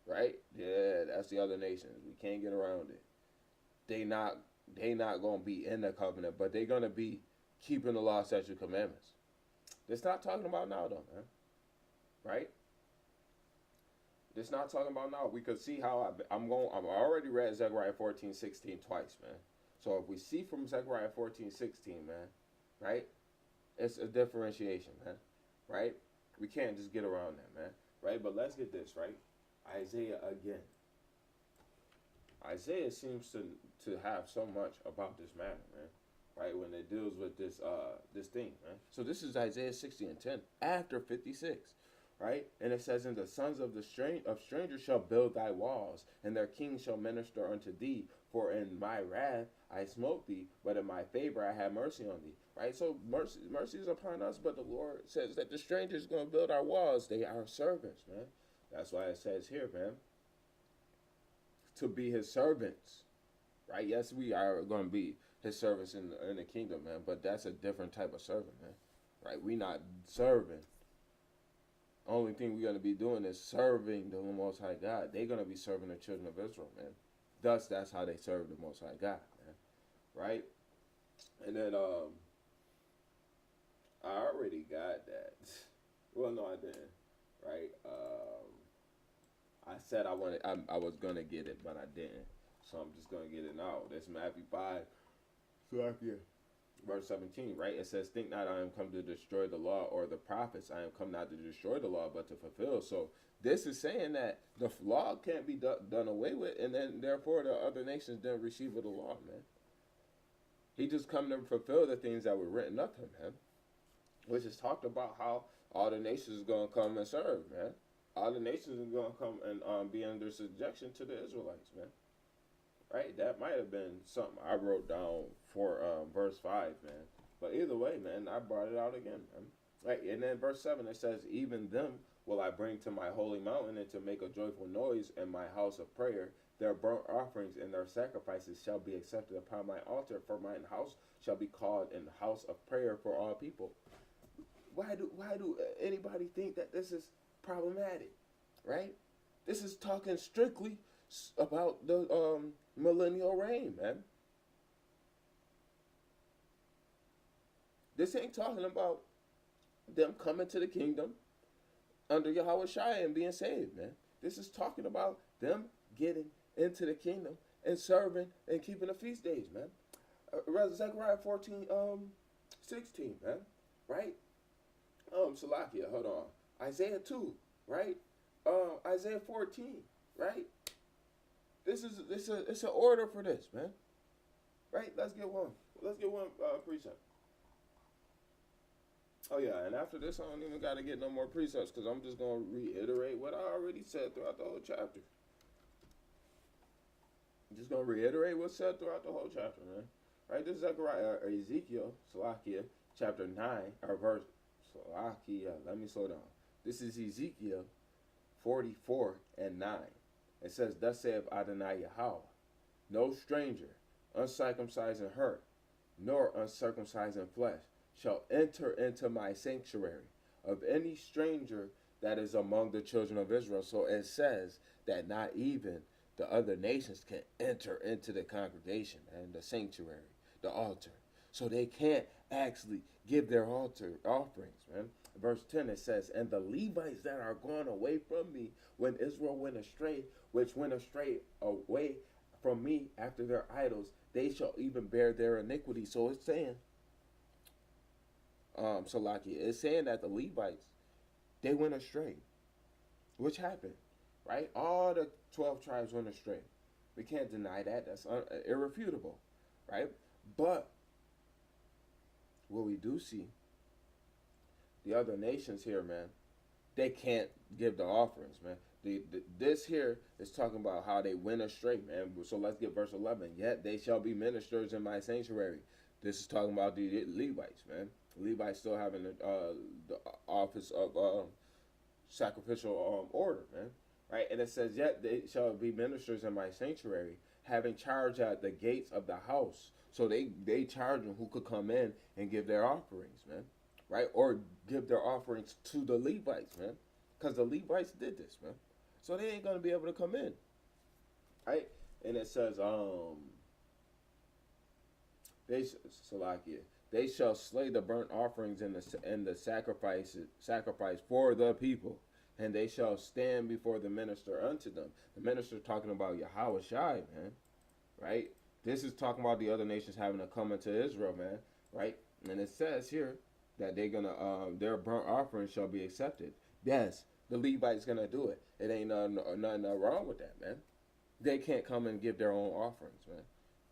right? Yeah, that's the other nations. We can't get around it. They not going to be in the covenant, but they're going to be keeping the law, statutes, commandments. It's not talking about now, though, man, right? It's not talking about now. We could see how I've already read Zechariah 14:16 twice, man. So if we see from Zechariah 14:16, man, right, it's a differentiation, man, right? We can't just get around that, man, right? But let's get this, right? Isaiah again. Isaiah seems to have so much about this matter, man, right? When it deals with this thing, man. So this is Isaiah 60:10 after 56. Right? And it says, and the sons of strangers shall build thy walls, and their kings shall minister unto thee. For in my wrath I smote thee, but in my favor I have mercy on thee. Right? So mercy is upon us, but the Lord says that the stranger is going to build our walls. They are servants, man. That's why it says here, man, to be his servants. Right? Yes, we are going to be his servants in the kingdom, man, but that's a different type of servant, man. Right? We not serving. Only thing we're going to be doing is serving the Most High God. They're going to be serving the children of Israel, man. Thus, that's how they serve the Most High God, man. Right? And then, I already got that. Well, no, I didn't. Right? I said I was going to get it, but I didn't. So I'm just going to get it now. That's Matthew 5. So verse 17, right? It says, think not I am come to destroy the law or the prophets. I am come not to destroy the law, but to fulfill. So this is saying that the law can't be done away with, and then therefore the other nations didn't receive of the law, man. He just come to fulfill the things that were written of him, man. Which is talked about how all the nations is going to come and serve, man. All the nations are going to come and be under subjection to the Israelites, man. Right? That might have been something I wrote down for verse 5, man. But either way, man, I brought it out again, man. Right? And then verse 7, it says, even them will I bring to my holy mountain and to make a joyful noise in my house of prayer. Their burnt offerings and their sacrifices shall be accepted upon my altar, for mine house shall be called an house of prayer for all people. Why do anybody think that this is problematic? Right? This is talking strictly about the millennial reign, man. This ain't talking about them coming to the kingdom under Yahweh Shai and being saved, man. This is talking about them getting into the kingdom and serving and keeping the feast days, man. Zechariah 14, 16, man. Right? Salakia, hold on. Isaiah 2, right? Isaiah 14, right? It's an order for this, man. Right? Let's get one precept. Oh yeah, and after this, I don't even got to get no more precepts because I'm just going to reiterate what I already said throughout the whole chapter. I'm just going to reiterate what's said throughout the whole chapter, man. Right? This is Ezekiel, Salakia, chapter 9, or verse, Salakia, let me slow down. This is Ezekiel 44 and 9. It says, thus saith Adonai Yahweh, no stranger, uncircumcised in heart, nor uncircumcised in flesh, shall enter into my sanctuary of any stranger that is among the children of Israel. So it says that not even the other nations can enter into the congregation and the sanctuary, the altar. So they can't actually give their altar offerings, man. Verse 10, it says, and the Levites that are gone away from me when Israel went astray, which went astray away from me after their idols, they shall even bear their iniquity. So it's saying, Salaki, it's saying that the Levites, they went astray. Which happened, right? All the 12 tribes went astray. We can't deny that. That's irrefutable, right? But what we do see, the other nations here, man, they can't give the offerings, man. This here is talking about how they went astray, man. So let's get verse 11. Yet they shall be ministers in my sanctuary. This is talking about the Levites, man. Levites still having the office of sacrificial order, man. Right? And it says, yet they shall be ministers in my sanctuary, having charge at the gates of the house. So they charge them who could come in and give their offerings, man. Right? Or give their offerings to the Levites, man. Because the Levites did this, man. So they ain't gonna be able to come in. Right? And it says, they shall slay the burnt offerings and the sacrifice for the people, and they shall stand before the minister unto them. The minister talking about Yahweh Shai, man. Right? This is talking about the other nations having to come into Israel, man. Right? And it says here that they're gonna their burnt offerings shall be accepted. Yes, the Levites gonna do it. It ain't nothing wrong with that, man. They can't come and give their own offerings, man.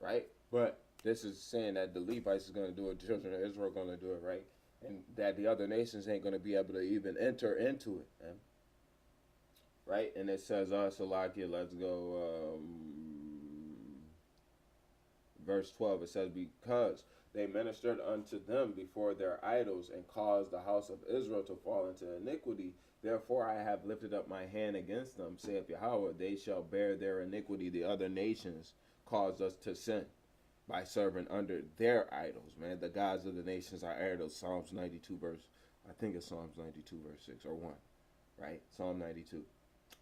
Right? But this is saying that the Levites is gonna do it, the children of Israel are gonna do it, right? And that the other nations ain't gonna be able to even enter into it, man. Right? And it says, Salakia, let's go, verse 12. It says, because they ministered unto them before their idols and caused the house of Israel to fall into iniquity. Therefore I have lifted up my hand against them, saith Yahweh. They shall bear their iniquity. The other nations caused us to sin by serving under their idols, man. The gods of the nations are idols. Psalms 92 verse, I think it's Psalms 92 verse 6 or 1, right? Psalm 92,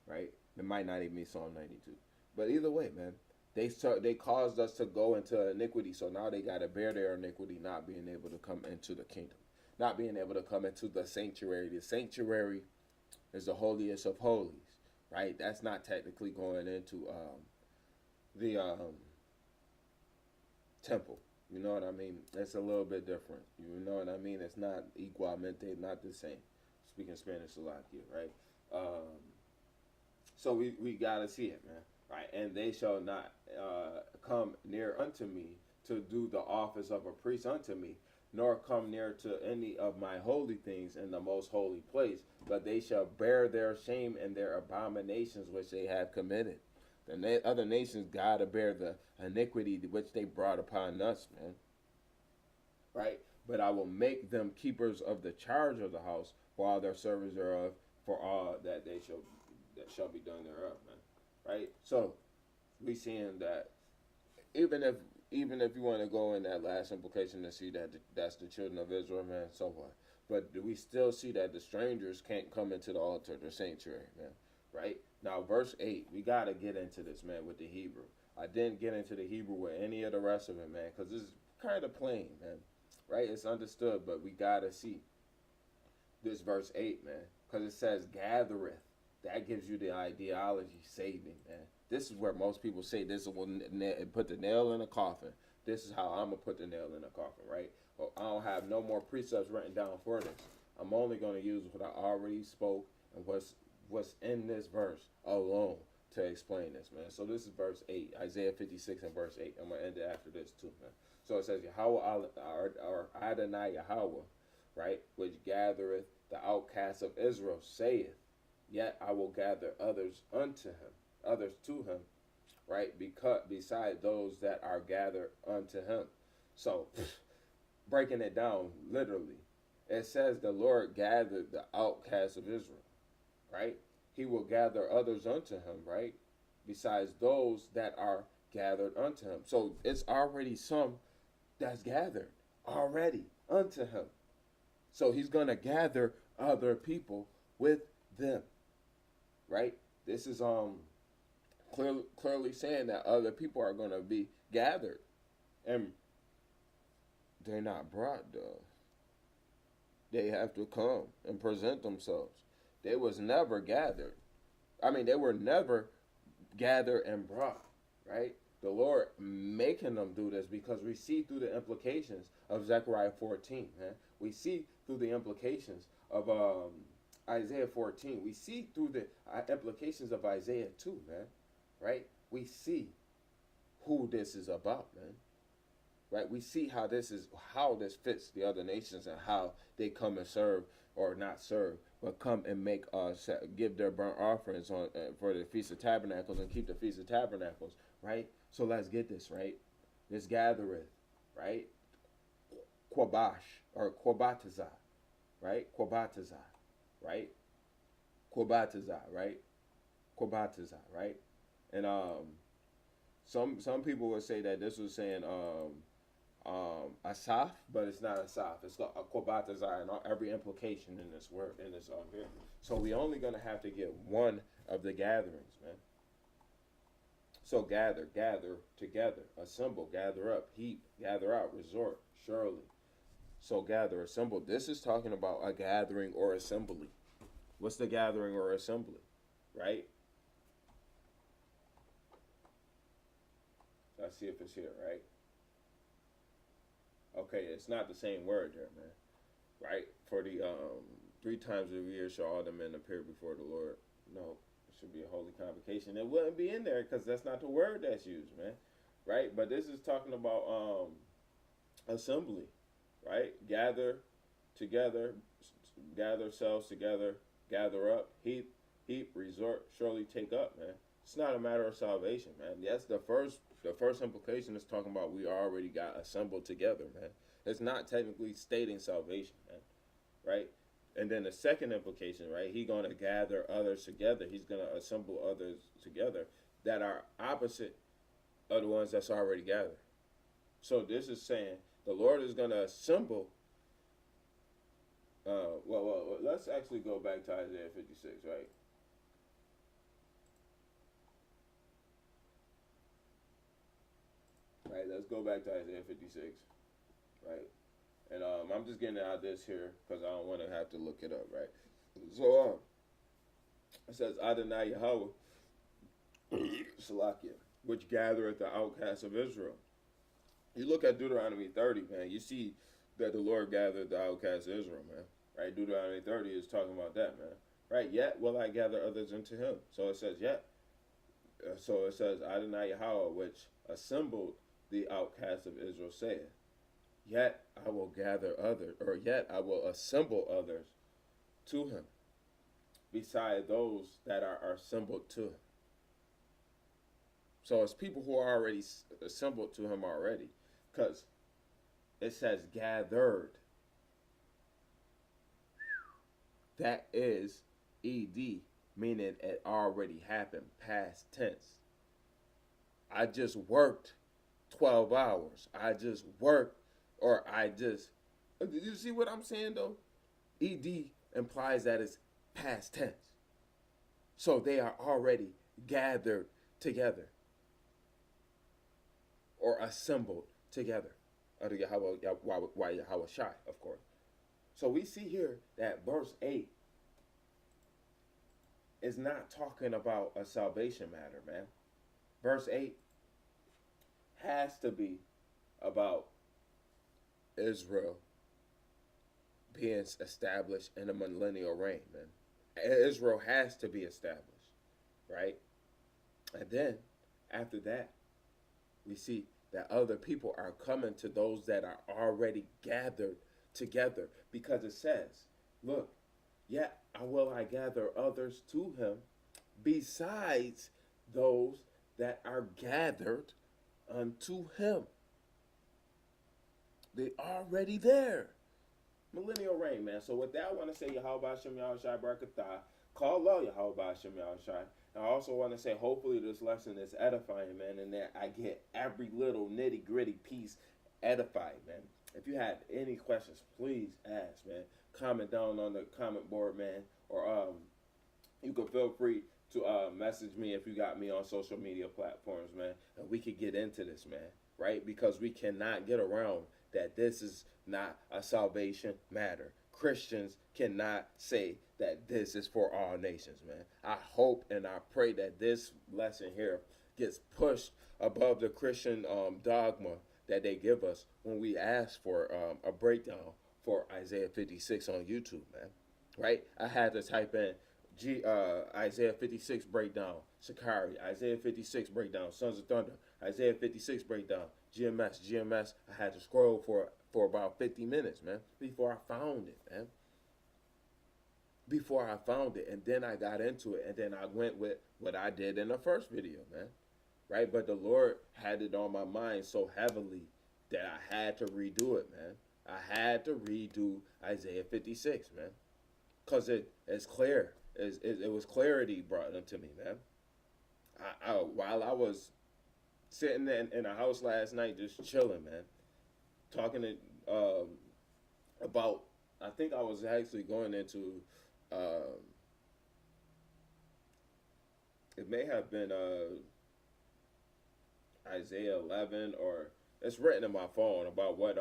right? It might not even be Psalm 92. But either way, man, they caused us to go into iniquity. So now they got to bear their iniquity, not being able to come into the kingdom, not being able to come into the sanctuary. The sanctuary is the holiest of holies, right? That's not technically going into the temple. You know what I mean? It's a little bit different. You know what I mean? It's not igualmente, not the same. Speaking Spanish a lot here, right? So we gotta see it, man. Right? And they shall not come near unto me to do the office of a priest unto me, nor come near to any of my holy things in the most holy place, but they shall bear their shame and their abominations which they have committed. The other nations got to bear the iniquity which they brought upon us, man. Right? But I will make them keepers of the charge of the house for all their service thereof, for all that shall be done thereof, man. Right? So we seeing that even if you want to go in that last implication to see that that's the children of Israel, man, so what? But we still see that the strangers can't come into the altar, the sanctuary, man. Right? Now, verse 8, we got to get into this, man, with the Hebrew. I didn't get into the Hebrew with any of the rest of it, man, because this is kind of plain, man. Right? It's understood, but we got to see this verse 8, man, because it says, gathereth. That gives you the ideology saving, man. This is where most people say this will put the nail in the coffin. This is how I'm going to put the nail in the coffin, right? Well, I don't have no more precepts written down for this. I'm only going to use what I already spoke and what's in this verse alone to explain this, man. So this is verse 8, Isaiah 56 and verse 8. I'm going to end it after this too, man. So it says, Yahweh, or Adonai Yahweh, right, which gathereth the outcasts of Israel, saith, yet I will gather others to him, right, because beside those that are gathered unto him. So, breaking it down literally, it says the Lord gathered the outcasts of Israel, right? He will gather others unto him, right, besides those that are gathered unto him. So it's already some that's gathered already unto him. So he's going to gather other people with them. Right? This is clearly saying that other people are going to be gathered. And they're not brought, though. They have to come and present themselves. They was never gathered. I mean, they were never gathered and brought, right? The Lord making them do this because we see through the implications of Zechariah 14, man. We see through the implications of Isaiah 14. We see through the implications of Isaiah 2, man. Right? We see who this is about, man. Right? We see how this fits the other nations and how they come and serve or not serve, but come and make give their burnt offerings on for the Feast of Tabernacles and keep the Feast of Tabernacles, right? So let's get this right. This gathereth, right? Quabash or Quabataza, right? Quabataza, right? Quabataza, right? Quabataza, right? And some people would say that this was saying asaf, but it's not asaf. It's a Quabataza, and every implication in this word in this here. So we only gonna have to get one of the gatherings, man. So gather together, assemble, gather up, heap, gather out, resort, surely. So gather, assemble. This is talking about a gathering or assembly. What's the gathering or assembly, right? Let's see if it's here, right? Okay, it's not the same word there, man. Right? For the 3 times a year shall all the men appear before the Lord. No, it should be a holy convocation. It wouldn't be in there because that's not the word that's used, man. Right? But this is talking about assembly, right? Gather together, gather selves together, gather up, heap, resort, surely take up, man. It's not a matter of salvation, man. That's the first implication is talking about we already got assembled together, man. It's not technically stating salvation, man. Right? And then the second implication, right? He's going to gather others together. He's going to assemble others together that are opposite of the ones that's already gathered. So this is saying the Lord is going to assemble. Well, let's actually go back to Isaiah 56, right? Right, let's go back to Isaiah 56, right? And I'm just getting out of this here because I don't want to have to look it up, right? So it says, Adonai Yahweh, Salakia, which gathereth the outcasts of Israel. You look at Deuteronomy 30, man, you see that the Lord gathered the outcasts of Israel, man. Right? Deuteronomy 30 is talking about that, man. Right? Yet will I gather others into him. So it says, yet. So it says, Adonai Yahweh, which assembled the outcasts of Israel, saith, yet I will gather others, or yet I will assemble others to him, beside those that are assembled to him. So it's people who are already assembled to him already, because it says gathered. That is ED, meaning it already happened, past tense. I just worked 12 hours. I just worked, or I just. Did you see what I'm saying, though? ED implies that it's past tense. So they are already gathered together or assembled together under Yahweh Shai, of course. So we see here that verse 8 is not talking about a salvation matter, man. Verse 8 has to be about Israel being established in a millennial reign, man. Israel has to be established, right? And then after that, we see that other people are coming to those that are already gathered together, because it says, look, yet will I gather others to him besides those that are gathered unto him. They already there. Millennial reign, man. So with that, I want to say Yahweh Hashem Yahweh Shai Barakatah. Call out Yahweh Hashem Yahweh Shai. And I also want to say, hopefully this lesson is edifying, man, and that I get every little nitty gritty piece edified, man. If you have any questions, please ask, man. Comment down on the comment board, man. Or you can feel free to message me if you got me on social media platforms, man. And we could get into this, man. Right? Because we cannot get around that this is not a salvation matter. Christians cannot say that this is for all nations, man. I hope and I pray that this lesson here gets pushed above the Christian dogma that they give us when we ask for a breakdown for Isaiah 56 on YouTube, man. Right? I had to type in Isaiah 56 breakdown, Sakari, Isaiah 56 breakdown, Sons of Thunder, Isaiah 56 breakdown, GMS. I had to scroll for about 50 minutes, man, before I found it, man. before I found it, and then I got into it, and then I went with what I did in the first video, man. Right? But the Lord had it on my mind so heavily that I had to redo it, man. I had to redo Isaiah 56, man, because it's clear. It was clarity brought unto me, man. While I was sitting in a house last night, just chilling, man, talking to about. I think I was actually going into. Um, it may have been Isaiah 11, or it's written in my phone about what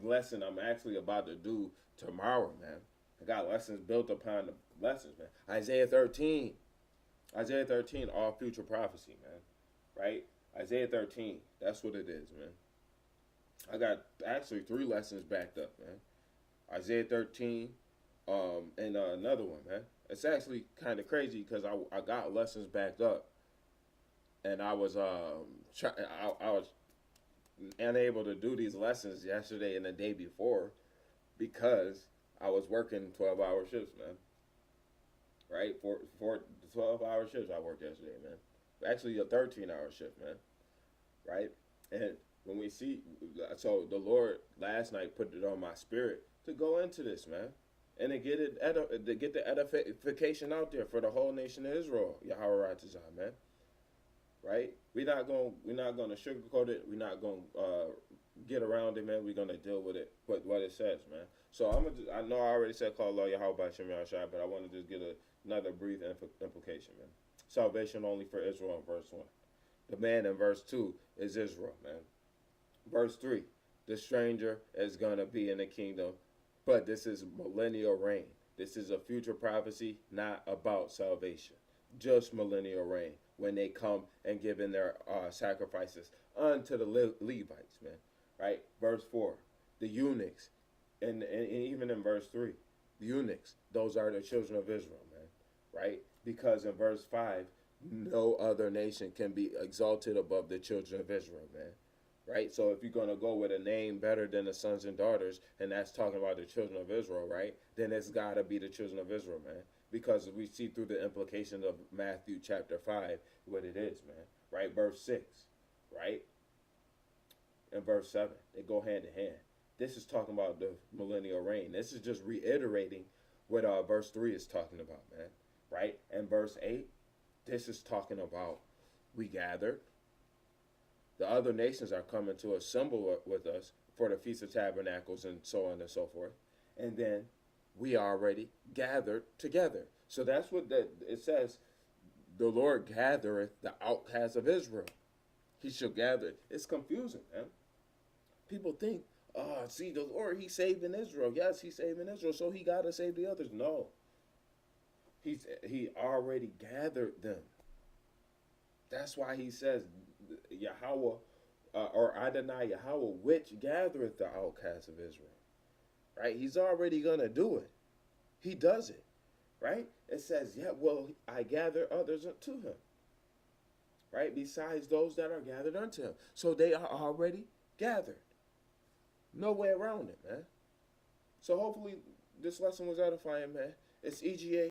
lesson I'm actually about to do tomorrow, man. I got lessons built upon the lessons, man. Isaiah 13, all future prophecy, man. Right? Isaiah 13, that's what it is, man. I got actually 3 lessons backed up, man. Isaiah 13, and another one, man. It's actually kind of crazy because I got lessons backed up, and I was I was unable to do these lessons yesterday and the day before because I was working 12-hour shifts, man. Right? For 12-hour shifts I worked yesterday, man. Actually, a 13-hour shift, man. Right? And when we see, so the Lord last night put it on my spirit to go into this, man, and to get to get the edification out there for the whole nation of Israel, Yahweh Ratazah, man. Right? We're not gonna sugarcoat it. We're not gonna get around it, man. We're gonna deal with it, with what it says, man. So I know I already said call Allah Yahweh by Shem Yahshai, but I want to just get another brief implication, man. Salvation only for Israel in verse 1. The man in verse 2 is Israel, man. Verse 3, the stranger is gonna be in the kingdom, but this is millennial reign. This is a future prophecy, not about salvation. Just millennial reign when they come and give in their sacrifices unto the Levites, man. Right? Verse 4, the eunuchs, and even in verse 3, the eunuchs, those are the children of Israel, man. Right? Because in verse 5, no other nation can be exalted above the children of Israel, man. Right? So if you're going to go with a name better than the sons and daughters, and that's talking about the children of Israel, right? Then it's got to be the children of Israel, man. Because we see through the implications of Matthew chapter 5 what it is, man. Right? Verse 6, right? And verse 7, they go hand in hand. This is talking about the millennial reign. This is just reiterating what verse 3 is talking about, man. Right? And verse 8, this is talking about we gathered. The other nations are coming to assemble with us for the Feast of Tabernacles and so on and so forth. And then we already gathered together. So that's what it says. The Lord gathereth the outcasts of Israel. He shall gather. It's confusing, man. People think, oh, see, the Lord, he's saving Israel. Yes, he's saving Israel, so he got to save the others. No. He already gathered them. That's why he says, Yahweh, or Adonai Yahweh, which gathereth the outcasts of Israel. Right? He's already going to do it. He does it. Right? It says, yeah, well, I gather others to him. Right? Besides those that are gathered unto him. So they are already gathered. No way around it, man. So hopefully this lesson was edifying, man. It's EGA.